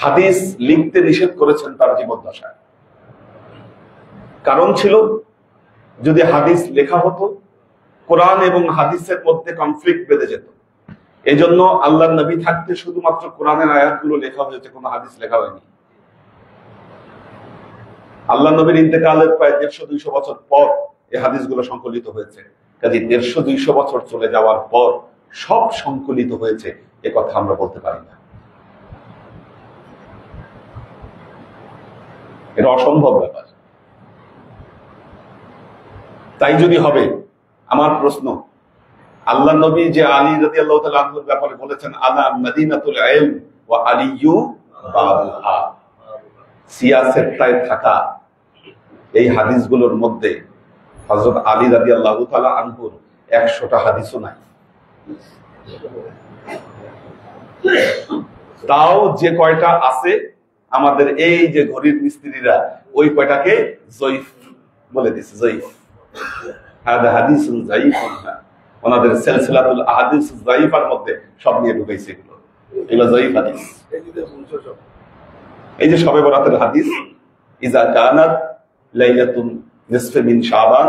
হাদিস লিখতে নিষেধ করেছেন তার জীবদ্দশায়। কারণ ছিল, যদি হাদিস লেখা হতো কোরআন এবং হাদিসের মধ্যে কনফ্লিক্ট বেঁধে যেত। এজন্য আল্লাহর নবী থাকতে শুধুমাত্র কোরআনের আয়াতগুলো লেখা হয়েছে, কোনো হাদিস লেখা হয়নি। আল্লাহ নবীর ইন্তেকালের প্রায় 150-200 বছর পর এই হাদিসগুলো সংকলিত হয়েছে। কাজে 150-200 বছর চলে যাওয়ার পর সব সংকলিত হয়েছে এ কথা আমরা বলতে পারি না, এটা অসম্ভব ব্যাপার। তাই যদি হবে, আমার প্রশ্ন, আল্লাহ নবী যে আলী রাদিয়াল্লাহু তাআলা আনহুর ব্যাপারে বলেছেন আনা মদিনাতুল ইলম ওয়া আলিয়্যু বাবুহা, সিয়াসেতায় থাকা এই হাদিসগুলোর মধ্যে হযরত আলী রাদিয়াল্লাহু তাআলা আনহুর 100টা হাদিসও নাই। তাও যে কয়টা আছে আমাদের এই যে ঘড়ির মিস্ত্রিরা ওই কয়টাকে জয়ীফ বলে দিছে। জয়ীফ, হাদা হাদিসুন যায়ীফুন, ওনাদের সিলসিলাতুল আহাদিস যায়ীফার মধ্যে সব নিয়ে ঢুকাইছে এগুলো, এগুলো যায়ীফ হাদিস। এই যে শবে বরাতের হাদিস, ইজা কানাত লাইলাতুন নিসফে মিন শাবান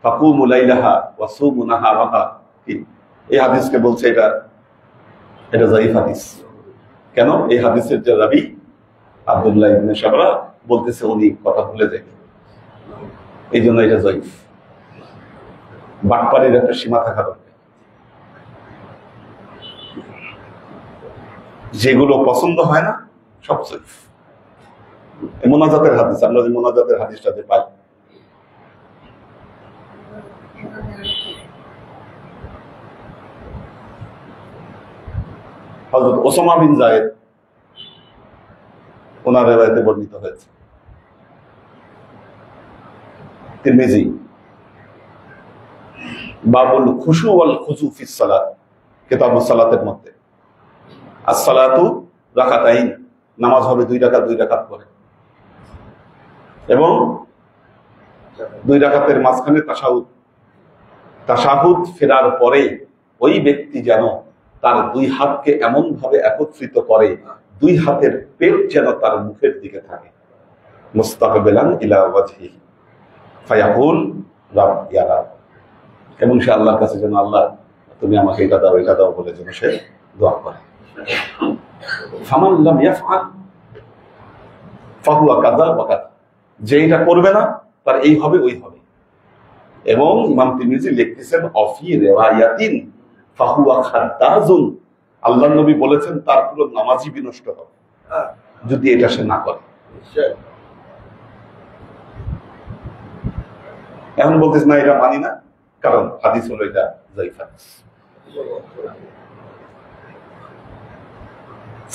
ফাকুমু লাইলাহা ওয়া সুমু নাহারাহা, এই হাদিসকে বলছে এটা যায়ীফ হাদিস। কেন? এই হাদিসের যে রাবী আব্দুল্লাহ ইবনে সাবরা বলতেছে উনি কথা ভুলে যায়, এই জন্য এটা যায়ীফ। বাটপাড়ির একটা সীমা থাকা দরকার। যেগুলো পছন্দ হয় না সব যায়ীফ। মোনাজাতের হাদিস, আমরা যে মোনাজাতের হাদিসটা যে পাই, হযরত ওসামা বিন যায়েদ ওনার রিওয়ায়াতে বর্ণিত হয়েছে, তিরমিজি, বাবুল খুশু ওয়াল খুজু ফিস সালাত, কিতাবুস সালাতের মধ্যে as-সালাতু রাকাতাইন, নামাজ হবে 2 রাকাত 2 রাকাত করে, এবং 2 রাকাতের মাঝখানে তাশাহুদ। তাশাহুদ ফেরার পরে ওই ব্যক্তি যেন তার 2 হাতকে এমন ভাবে একত্রিত করে 2 হাতের পেট যেন তার মুখের দিকে থাকে, মুস্তাকবিলান ইলা ওয়াজহিহি ফায়াকুল রাব ইয়া রাব, এবং সে আল্লাহর কাছে যেন আল্লাহ তুমি আমাকে এটা দাও বলে যেন সে দোয়া করে। ফামান লাম ইয়াফআল ফাহুয়া কাযা ওয়া কাযা, যে এটা করবে না তার এই হবে ওই হবে। এবং ইমাম তিরমিজি লিখতেছেন অফি রিওয়ায়াতিন ফাহুয়া খাদ্দাজুন, আল্লাহর নবী বলেছেন তার পুরো নামাজই বিনষ্ট হবে যদি এটা সে না করে। এখন বলতেছ না এটা মানি না, কারণ হাদিস হলো এটা যায়ীফ হাদিস।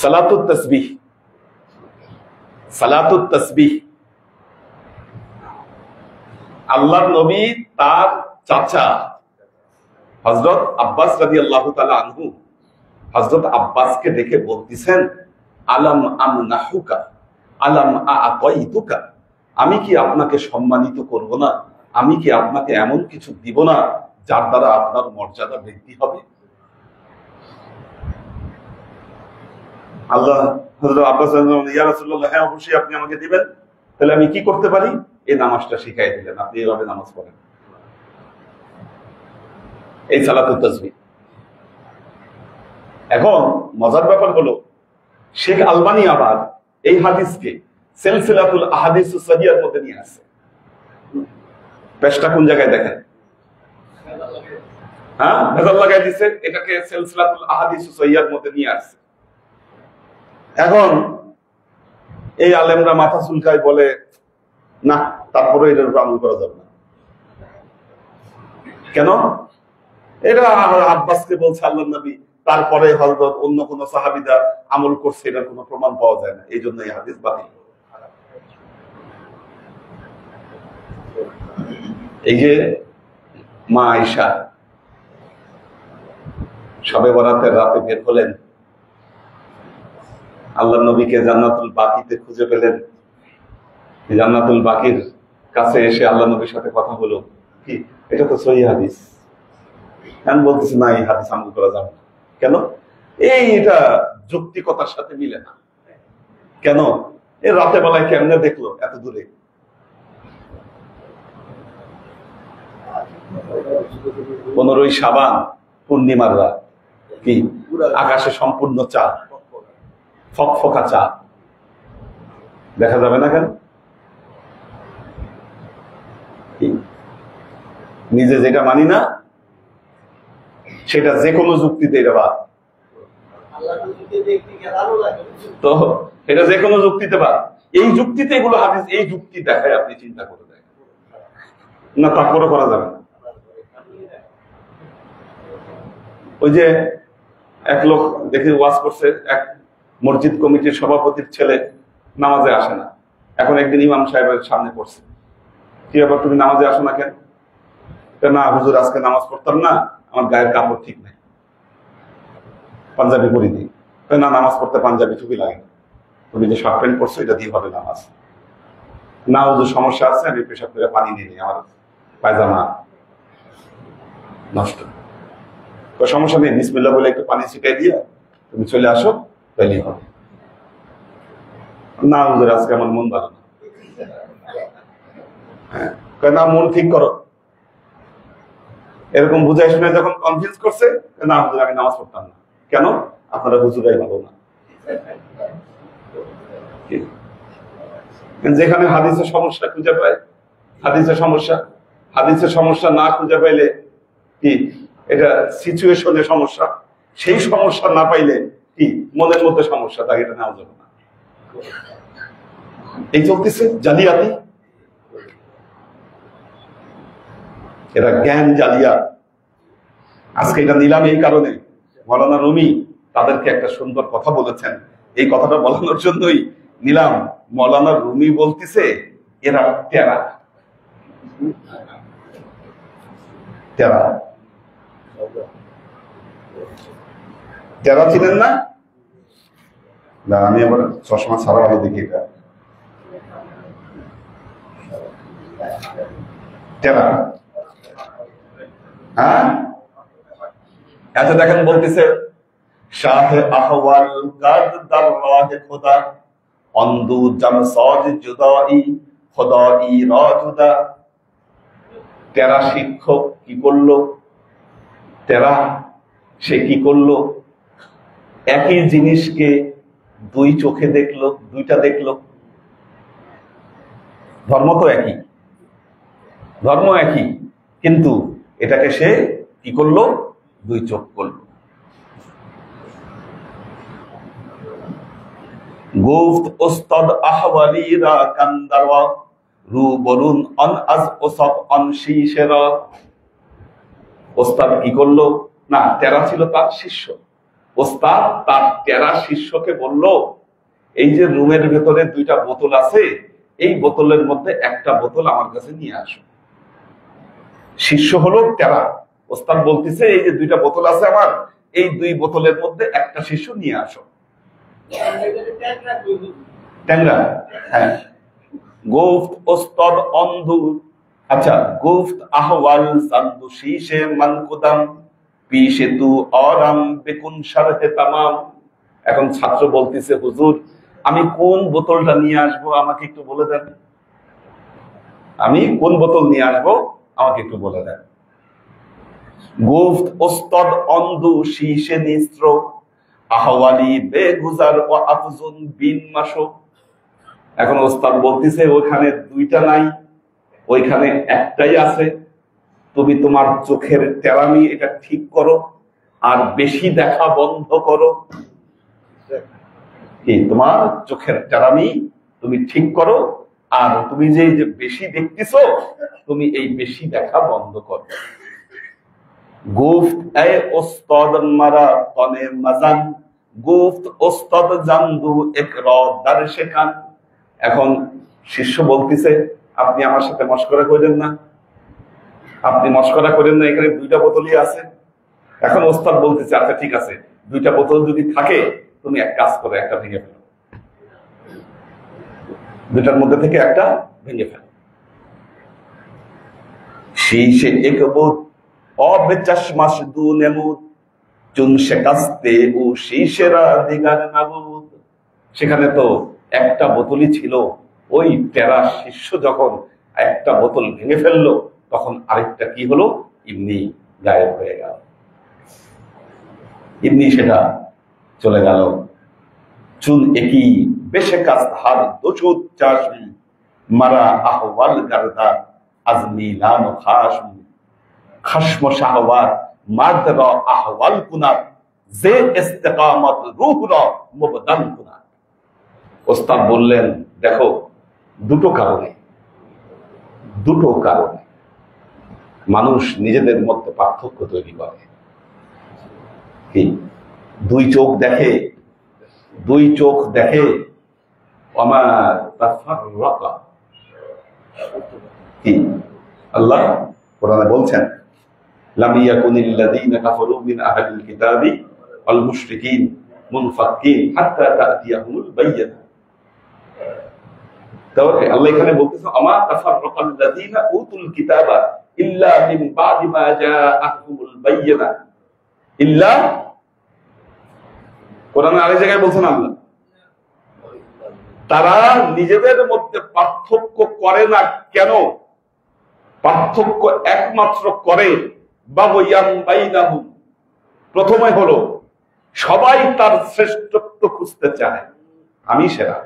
সালাতুত তাসবিহ, সালাতুত তাসবিহ, আল্লাহর নবী তার চাচা হযরত আব্বাস রাদিয়াল্লাহু তাআলা আনহু হযরত আব্বাসকে দেখে বলতেছেন আলাম আমনাহুকা আলাম আ'তাইতুকা, আমি কি আপনাকে সম্মানিত করব না, আমি কি আপনাকে এমন কিছু দিব না যার দ্বারা আপনার মর্যাদা বৃদ্ধি হবে। আল্লাহ হযরত আব্বাস ইয়া রাসূলুল্লাহ, হ্যাঁ অবশ্যই আপনি আমাকে দিবেন, তাহলে আমি কি করতে পারি? এই নামাজটা শিখাই দিলেন, আপনি এভাবে নামাজ পড়েন, এই সালাতুত তাসবিহ। এখন মজার ব্যাপার হলো শেখ আলবানী আবার এই হাদিসকে সিলসিলাতুল আহাদিসুস সহিহার মধ্যে নিয়ে আসে। পেশটা কোন জায়গায় দেখেন, হ্যাঁ ভেজাল লাগাই দিছে, এটাকে সিলসিলাতুল আহাদিসুস সহিহার মধ্যে নিয়ে আসছে। এখন এই আলেমরা মাথা চুলকায় বলে না, তারপরে এটার উপর আমল করা যাবে না। কেন? এটা আব্বাসকে বলছে আল্লাহর নবী, তারপরে হযরত অন্য কোন সাহাবীরা আমল করছে, এটার কোনো প্রমাণ পাওয়া যায় না, এই জন্য এই হাদিস বাতিল। এই যে মা আয়েশা শবে বরাতের রাতে বের হলেন, আল্লাহ নবীকে জান্নাতুল বাকিতে খুঁজে পেলেন। জান্নাতুল বাকির কাছে এসে আল্লাহ নবীর সাথে কথা হলো, কি এটা তো সহিহ হাদিস। আমি বলতেছি না, এই হাদিস আমল করা যাবে না। কেন? এটা যৌক্তিকতার সাথে মিলে না। কেন? এই রাতে বেলায় কেমনে দেখলো এত দূরে? 15ই শাবান পূর্ণিমার রাত, কি আকাশে সম্পূর্ণ চাঁদ, ফকফকা চাঁদ, দেখা যাবে না কেন? নিজে যেটা মানি না সেটা যে কোনো যুক্তিতে এটা বাদ। তো এটা যে কোনো যুক্তিতে বাদ। এই যুক্তিতে এগুলো হাদিস, এই যুক্তি দেখায় আপনি চিন্তা করে দেখেন না, তারপরে করা যাবে না। ওই যে এক লোক দেখে ওয়াজ করছে, এক মসজিদ কমিটির সভাপতির ছেলে নামাজে আসে না। এখন একদিন ইমাম সাহেবের সামনে পড়ছে, কি ব্যাপার তুমি নামাজে আসো না কেন? না হুজুর, আজকে নামাজ পড়তাম না, আমার গায়ের কাপড় ঠিক নাই, পাঞ্জাবি পরি দিই। না, নামাজ পড়তে পাঞ্জাবি টুপি লাগে না, তুমি যে শার্ট প্যান্ট পরছো এটা দিয়ে হবে নামাজ। না হুজুর, সমস্যা আছে, আমি পেশাব করে পানি নিয়ে নিই, আমার পায়জামা নষ্ট। সমস্যা নেই, বিসমিল্লাহ বলে একটু পানি ছিটাই দিয়ে তুমি চলে আসো, তাইলেই হবে। না হুজুর, আজকে আমার মন ভালো না। হ্যাঁ, না মন ঠিক করো। এরকম বুঝাই শুনে যখন কনফিউজ করছে, না হুজুর আমি নামাজ পড়তাম না। কেন? আপনারা হুজুরাই ভালো না। যেখানে হাদিসের সমস্যা খুঁজে পায়, হাদিসের সমস্যা না খুঁজে পাইলে কি এটা সিচুয়েশনের সমস্যা, সেই সমস্যা না পাইলে কি মনের মধ্যে সমস্যা, তাকে এটা নেওয়া যাবে না। এই চলতেছে জালিয়াতি, এরা জ্ঞান জালিয়াত। আজকে এটা নিলাম এই কারণে, মৌলানা রুমি তাদেরকে একটা সুন্দর কথা বলেছেন, এই কথাটা বলানোর জন্যই নিলাম। মৌলানা রুমি বলতেছে এরা টেরা টেরা টেরা ছিলেন না? আমি আবার চশমা ছাড়া ভালো দেখি। এটা টেরা, হ্যাঁ আচ্ছা দেখেন, বলতেছে শাহ আহওয়াল কাদ দরগাহ খোদা অন্দু জামসাদ জুদাই খোদাই রাজুদা। টেরা শিক্ষক কি করলো? টেরা সে কি করলো? একই জিনিসকে দুই চোখে দেখলো, দুইটা দেখলো। ধর্ম তো একই, ধর্ম একই, কিন্তু এটাকে সে কি করলো? দুই চোখ করলো। গুফত উস্তাদ আহওয়ালি রা কান্দারওয়া রু বরুন অন আজ ওসব অন শীশেরা। ওস্তাদ কি করলো? না, টেরা ছিল তার শিষ্য। ওস্তাদ তার টেরা শিষ্যকে বলল, এই যে রুমের ভেতরে দুইটা বোতল আছে, এই বোতলের মধ্যে একটা বোতল আমার কাছে নিয়ে আসো। শিষ্য হলো টেরা, ওস্তাদ বলতেছে এই যে দুইটা বোতল আছে আমার, এই দুই বোতলের মধ্যে একটা শিষ্য নিয়ে আসো। ট্যাংরা, হ্যাঁ। গুফত ওস্তাদ অন্ধু, আচ্ছা গুফত আহওয়াল জান্দু শীশে মানকুদাম পিশে তু অরাম বেকুন শারহে তামাম। এখন ছাত্র বলতেছে হুজুর আমি কোন বোতলটা নিয়ে আসবো আমাকে একটু বলে দেন, আমি কোন বোতল নিয়ে আসবো আমাকে একটু বলে দেন। গুফত ওস্তাদ অন্ধু শীশে নিস্ত্র আহওয়ালি বেগুজার ও আফজুন বিন মাসো। এখন ওস্তাদ বলতেছে ওইখানে দুইটা নাই, ওইখানে একটাই আছে। তুমি তোমার চোখের তেরামি এটা ঠিক করো আর বেশি দেখা বন্ধ করো। কি তোমার চোখের তেরামি তুমি ঠিক করো, আর তুমি যে বেশি দেখতেছো তুমি এই বেশি দেখা বন্ধ করো। গুফত এ ওস্তাদ মারা তনে মাজান গুফত ওস্তাদ জান্দু এক রাদে খান। এখন শিষ্য বলতেছে আপনি আমার সাথে মশকরা করেন না, আপনি মস্করা করেন না, এখানে 2টা বোতলই আছে। এখন ওস্তাদ বলতেছে আচ্ছা ঠিক আছে, 2টা বোতল যদি থাকে তুমি এক কাজ করো, একটা ভেঙে ফেলো, 2টার মধ্যে থেকে একটা ভেঙে ফেলো। শীষে একবুত অবে চশমাশ দু নেমুদ চুন শেকাস্তে ও শীষেরা দিগার নাবুদ। সেখানে তো একটা বোতলই ছিল, ওই টেরা শিষ্য যখন একটা বোতল ভেঙে ফেললো তখন আরেকটা কি হলো, এমনি গায়েব হয়ে গেল, এমনি সেটা চলে গেল। চুন একই বেশে কাজ হার দোচুদ চাষি মারা আহওয়াল গারদা আজমি নাম খাসম খাসম শাহওয়াত মাদ র আহওয়াল কুনাত যে ইস্তেকামত রূহ র মুবদান কুনাত। ওস্তাদ বললেন দেখো, দুটো কারণে মানুষ নিজেদের মধ্যে পার্থক্য তৈরি করে। কি? দুই চোখ দেখে আমার তাফাররাকা। কি আল্লাহ কোরআনে বলছেন, লাম ইয়াকুনিল লাযীনা কাফারু মিন আহলিল কিতাবি ওয়াল মুশরিকিন মুনফাক্কিন হাত্তা তা'তিয়াহুমুল বায়্যিনা। তাহলে আল্লাহ এখানে বলতেছেন আমা তাফাররাকাল লাযীনা উতুল কিতাবা ইল্লা মিন বাদি মা জাআতুহুমুল বায়্যিনা ইল্লা। কোরআনে আরেক জায়গায় বলছেন আল্লাহ তারা নিজেদের মধ্যে পার্থক্য করে না। কেন পার্থক্য একমাত্র করে? বাগয়ান বাইনাহুম, প্রথমে হলো সবাই তার শ্রেষ্ঠত্ব খুঁজতে চায়, আমি সেরা,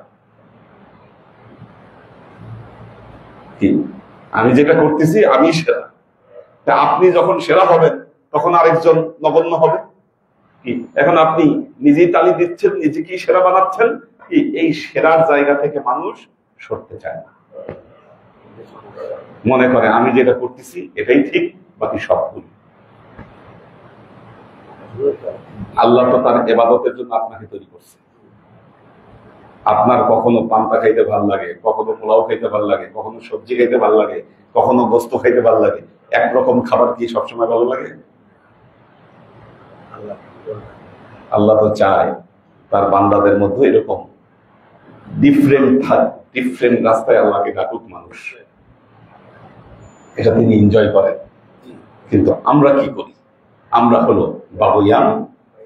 আমি যেটা করতেছি আমি সেরা। তা আপনি যখন সেরা হবেন তখন আরেকজন নগণ্য হবে। কি এখন আপনি নিজেই তালি দিচ্ছেন, নিজেকেই সেরা বানাচ্ছেন। কি এই সেরার জায়গা থেকে মানুষ সরতে চায় না, মনে করে আমি যেটা করতেছি এটাই ঠিক, বাকি সব ভুল। আল্লাহ তো তার ইবাদতের জন্য আপনাকে তৈরি করছে। আপনার কখনো পান্তা খাইতে ভাল লাগে, কখনো পোলাও খাইতে ভাল লাগে, কখনো সবজি খাইতে ভাল লাগে, কখনো গোস্ত খাইতে ভাল লাগে। একরকম খাবার কি সবসময় ভালো লাগে? আল্লাহ তো চায় তার বান্দাদের মধ্যে এরকম ডিফারেন্ট রাস্তায় আল্লাহকে ডাকুক মানুষ, এটা তিনি এনজয় করেন। কিন্তু আমরা কি করি? আমরা হলো বাবুয়ান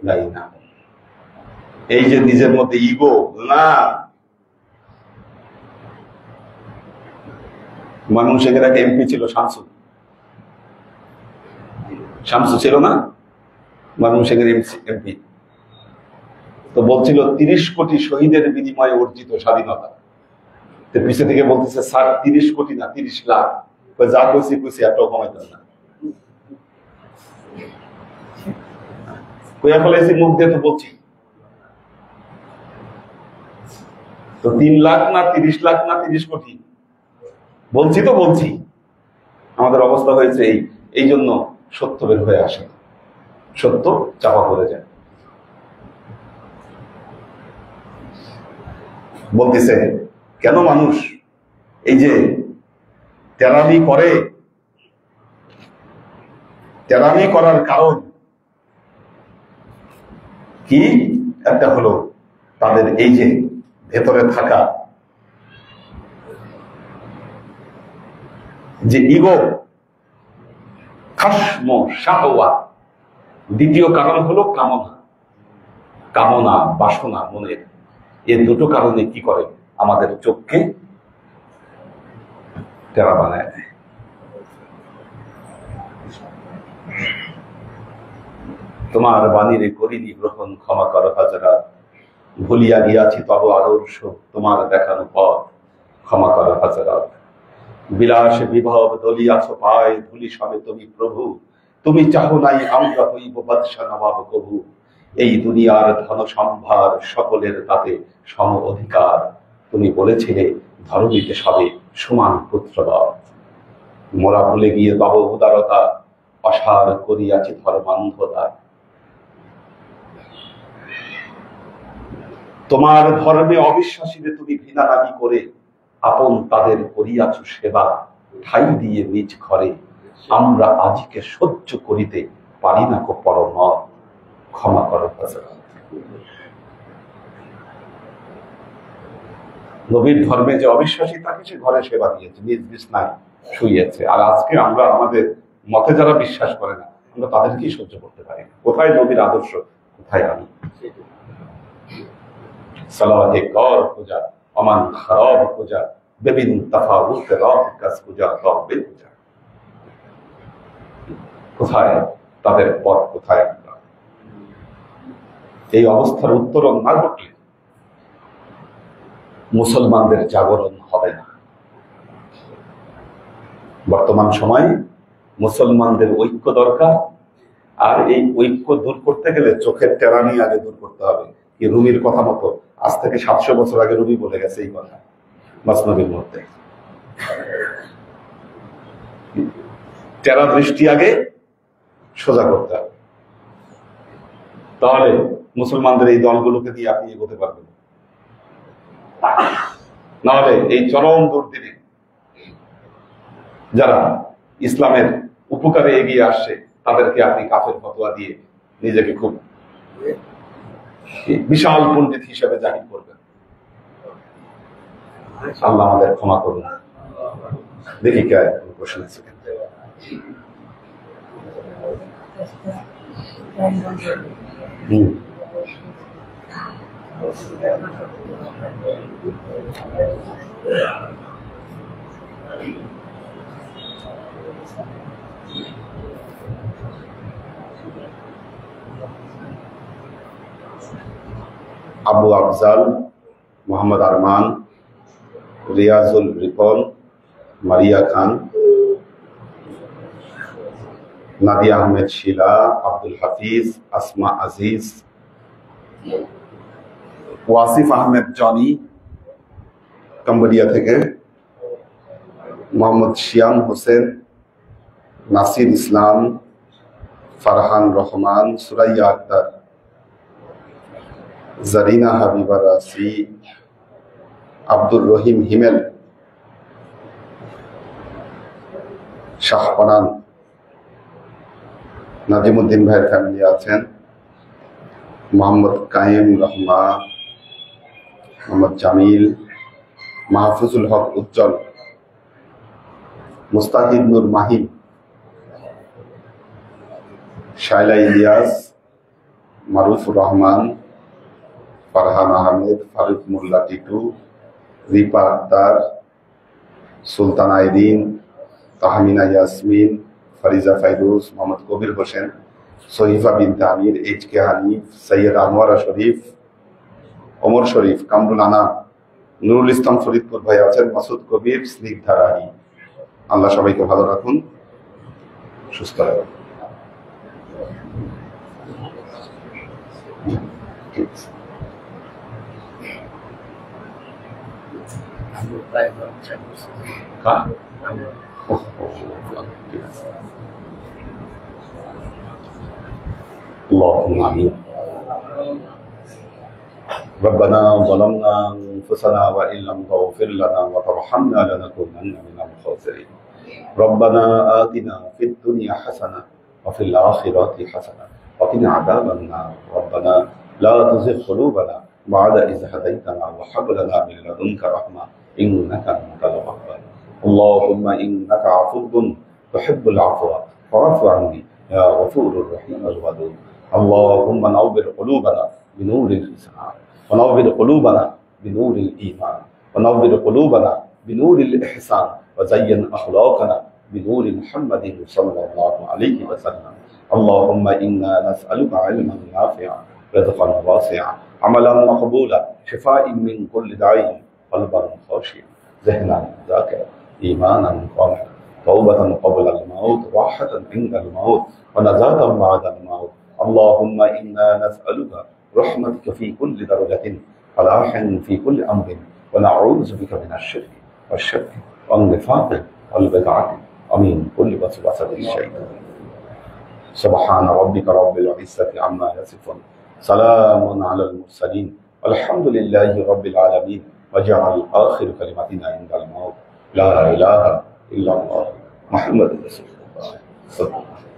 লাইনা, এই যে নিজের মধ্যে ইগো না। ময়মনসিংহের একটা এমপি ছিল শামসু ছিল না, ময়মনসিংহের এমপি। তো বলছিল 30 কোটি শহীদের বিনিময়ে অর্জিত স্বাধীনতা। পিছিয়ে থেকে বলতেছে স্যার 30 কোটি না 30 লাখ। যা কইছি একটাও কমাইতেন না, কইয়া ফেলেছি মুখ দিয়ে তো বলছি। তো 3 লাখ না 30 লাখ না 30 কোটি বলছি। আমাদের অবস্থা হয়েছে এই জন্য সত্য বের হয়ে আসে, সত্য চাপা পড়ে যায়। বলতেছে কেন মানুষ এই যে তেরামি করার কারণ কি? একটা হলো তাদের এই যে ভেতরে থাকা যে ইগো, খাসম শাহওয়াত। দ্বিতীয় কারণ হলো কামনা বাসনা মনের। এই দুটো কারণে কি করে? আমাদের চোখকে টেরা বানায় দেয়। তোমার বাণীরে করিনি গ্রহণ, ক্ষমা করো হাজারাত। ভুলিয়া গিয়াছি তব আদর্শ, তোমার দেখানো পথ, ক্ষমা করো হাজারাত। বিলাস বিভব দলিয়াছ পায়, ধুলি সবে তুমি প্রভু। তুমি চাহো নাই আমরা হইব বাদশা নবাব কবু। এই দুনিয়ার ধন সম্ভার সকলের তাতে সম অধিকার। তুমি বলেছিলে ধরণীতে সবে সমান পুত্রবৎ। মোরা ভুলে গিয়ে তব উদারতা, অসার করিয়াছি ধর্মান্ধতা। তোমার ধর্মে অবিশ্বাসীরে তুমি ঘৃণা দাবি করে আপন তাদের করিয়াছ সেবা, ঠাই দিয়ে নিজ ঘরে। আমরা আজকে সহ্য করিতে পারি না কো পরম, ক্ষমা করো হযরত। নবীর ধর্মে যে অবিশ্বাসী তাকে সে ঘরে সেবা দিয়েছে, নিজ বিছনায় শুইয়েছে, আর আজকে আমরা আমাদের মতে যারা বিশ্বাস করে না আমরা তাদেরকেই সহ্য করতে পারি না। কোথায় নবীর আদর্শ, কোথায় আমি? সালাওয়াতে কর পূজা, অমান খারাপ পূজা, বেবিন তাফাউত রব কাজ পূজা তবে পূজা। কোথায় তাদের পথ, কোথায় আমরা? এই অবস্থার উত্তরণ না ঘটলে মুসলমানদের জাগরণ হবে না। বর্তমান সময়ে মুসলমানদের ঐক্য দরকার, আর এই ঐক্য দূর করতে গেলে চোখের টেরানি আগে দূর করতে হবে। কি রুমির কথা মতো আজ থেকে 700 বছর আগে রুমি বলে গেছে এই কথা মাসনবীর মধ্যে। টেরা দৃষ্টি আগে সোজা করতে হবে, তাহলে মুসলমানদের এই দলগুলোকে দিয়ে আপনি এগোতে পারবেন। নাহলে এই চরম দুর্দিনে যারা ইসলামের উপকারে এগিয়ে আসছে তাদেরকে আপনি কাফের ফতোয়া দিয়ে নিজেকে খুব বিশাল পণ্ডিত হিসেবে জাহির করবেন। আল্লাহ আমাদের ক্ষমা করুন। দেখি কে প্রশ্ন আছে? আবু আফজাল, মোহাম্মদ আরমান, রিয়াজুল রিপন, মারিয়া খান, নাদিয়া আহমেদ শিলা, আব্দুল হাফিজ, আসমা আজিজ, ওয়াসিফ আহমেদ জনি কম্বোডিয়া থেকে, মোহাম্মদ শিয়াম হোসেন, নাসির ইসলাম, ফারহান রহমান, সুরাইয়া আক্তার, জারিনা হাবিবা রাসি, আব্দুর রহিম হিমেল, শাহপানান, নাজিমুদ্দিন ভাইয়ের ফ্যামিলি আছেন, মোহাম্মদ কায়েম রহমান, মোহাম্মদ জামিল, মাহফুজুল হক উজ্জ্বল, মুস্তাহিদ নূর মাহিম, শায়লা ইলিয়াস, মারুফুর রহমান, ফারহান আহমেদ, ফারুক মোল্লা টিটু, রিপা আক্তার, সুলতান আইদিন, তাহমিনা ইয়াসমিন, ফারিজা ফাইরুজ, মোহাম্মদ কবির হোসেন, সহিফা বিনতে আমির, এইচ কে হানিফ, সৈয়দ আনোয়ারা শরীফ, ওমর শরীফ, কামরুল আনা, নুরুল ইসলাম ফরিদপুর ভাই আছেন, মাসুদ কবির, স্নিগ্ধা রাহি। আল্লাহ সবাইকে ভালো রাখুন, সুস্থ রাখুন। اللهم آمين. ربنا ظلمنا أنفسنا وإن لم تغفر لنا وترحمنا لنكونن من الخاسرين. ربنا آتنا في الدنيا حسنة وفي الآخرة حسنة وقنا عذاب النار. ربنا لا تزغ قلوبنا بعد إذ هديتنا وهب لنا من لدنك رحمة إنك أنت الوهاب. اللهم إنك عفو تحب العفو فاعف عني يا غفور الرحيم الودود. اللهم نور قلوبنا بنور الإسلام، ونور قلوبنا بنور الإيمان، ونور قلوبنا بنور الإحسان، وزين أخلاقنا بنور محمد صلى الله عليه وسلم. اللهم إنا نسألك علما نافعا، رزقا واسعا، عملا مقبولا، شفاء من كل داء، قلبا خاشعا، ذهنا ذاكرا، إيمانا قامعا، توبة قبل الموت، راحة عند الموت، ونجاة بعد الموت. اللهم إنا نسألك رحمتك في كل درجة، فلاحا في كل أمر، ونعوذ بك من الشرك والشرك والنفاق والبدعة ومن كل وسوسة الشيطان. سبحان ربك رب العزة عما يصفون، سلام على المرسلين، والحمد لله رب العالمين. وجعل آخر كلمتنا عند الموت لا إله إلا الله محمد رسول الله. সুবহানাল্লাহ।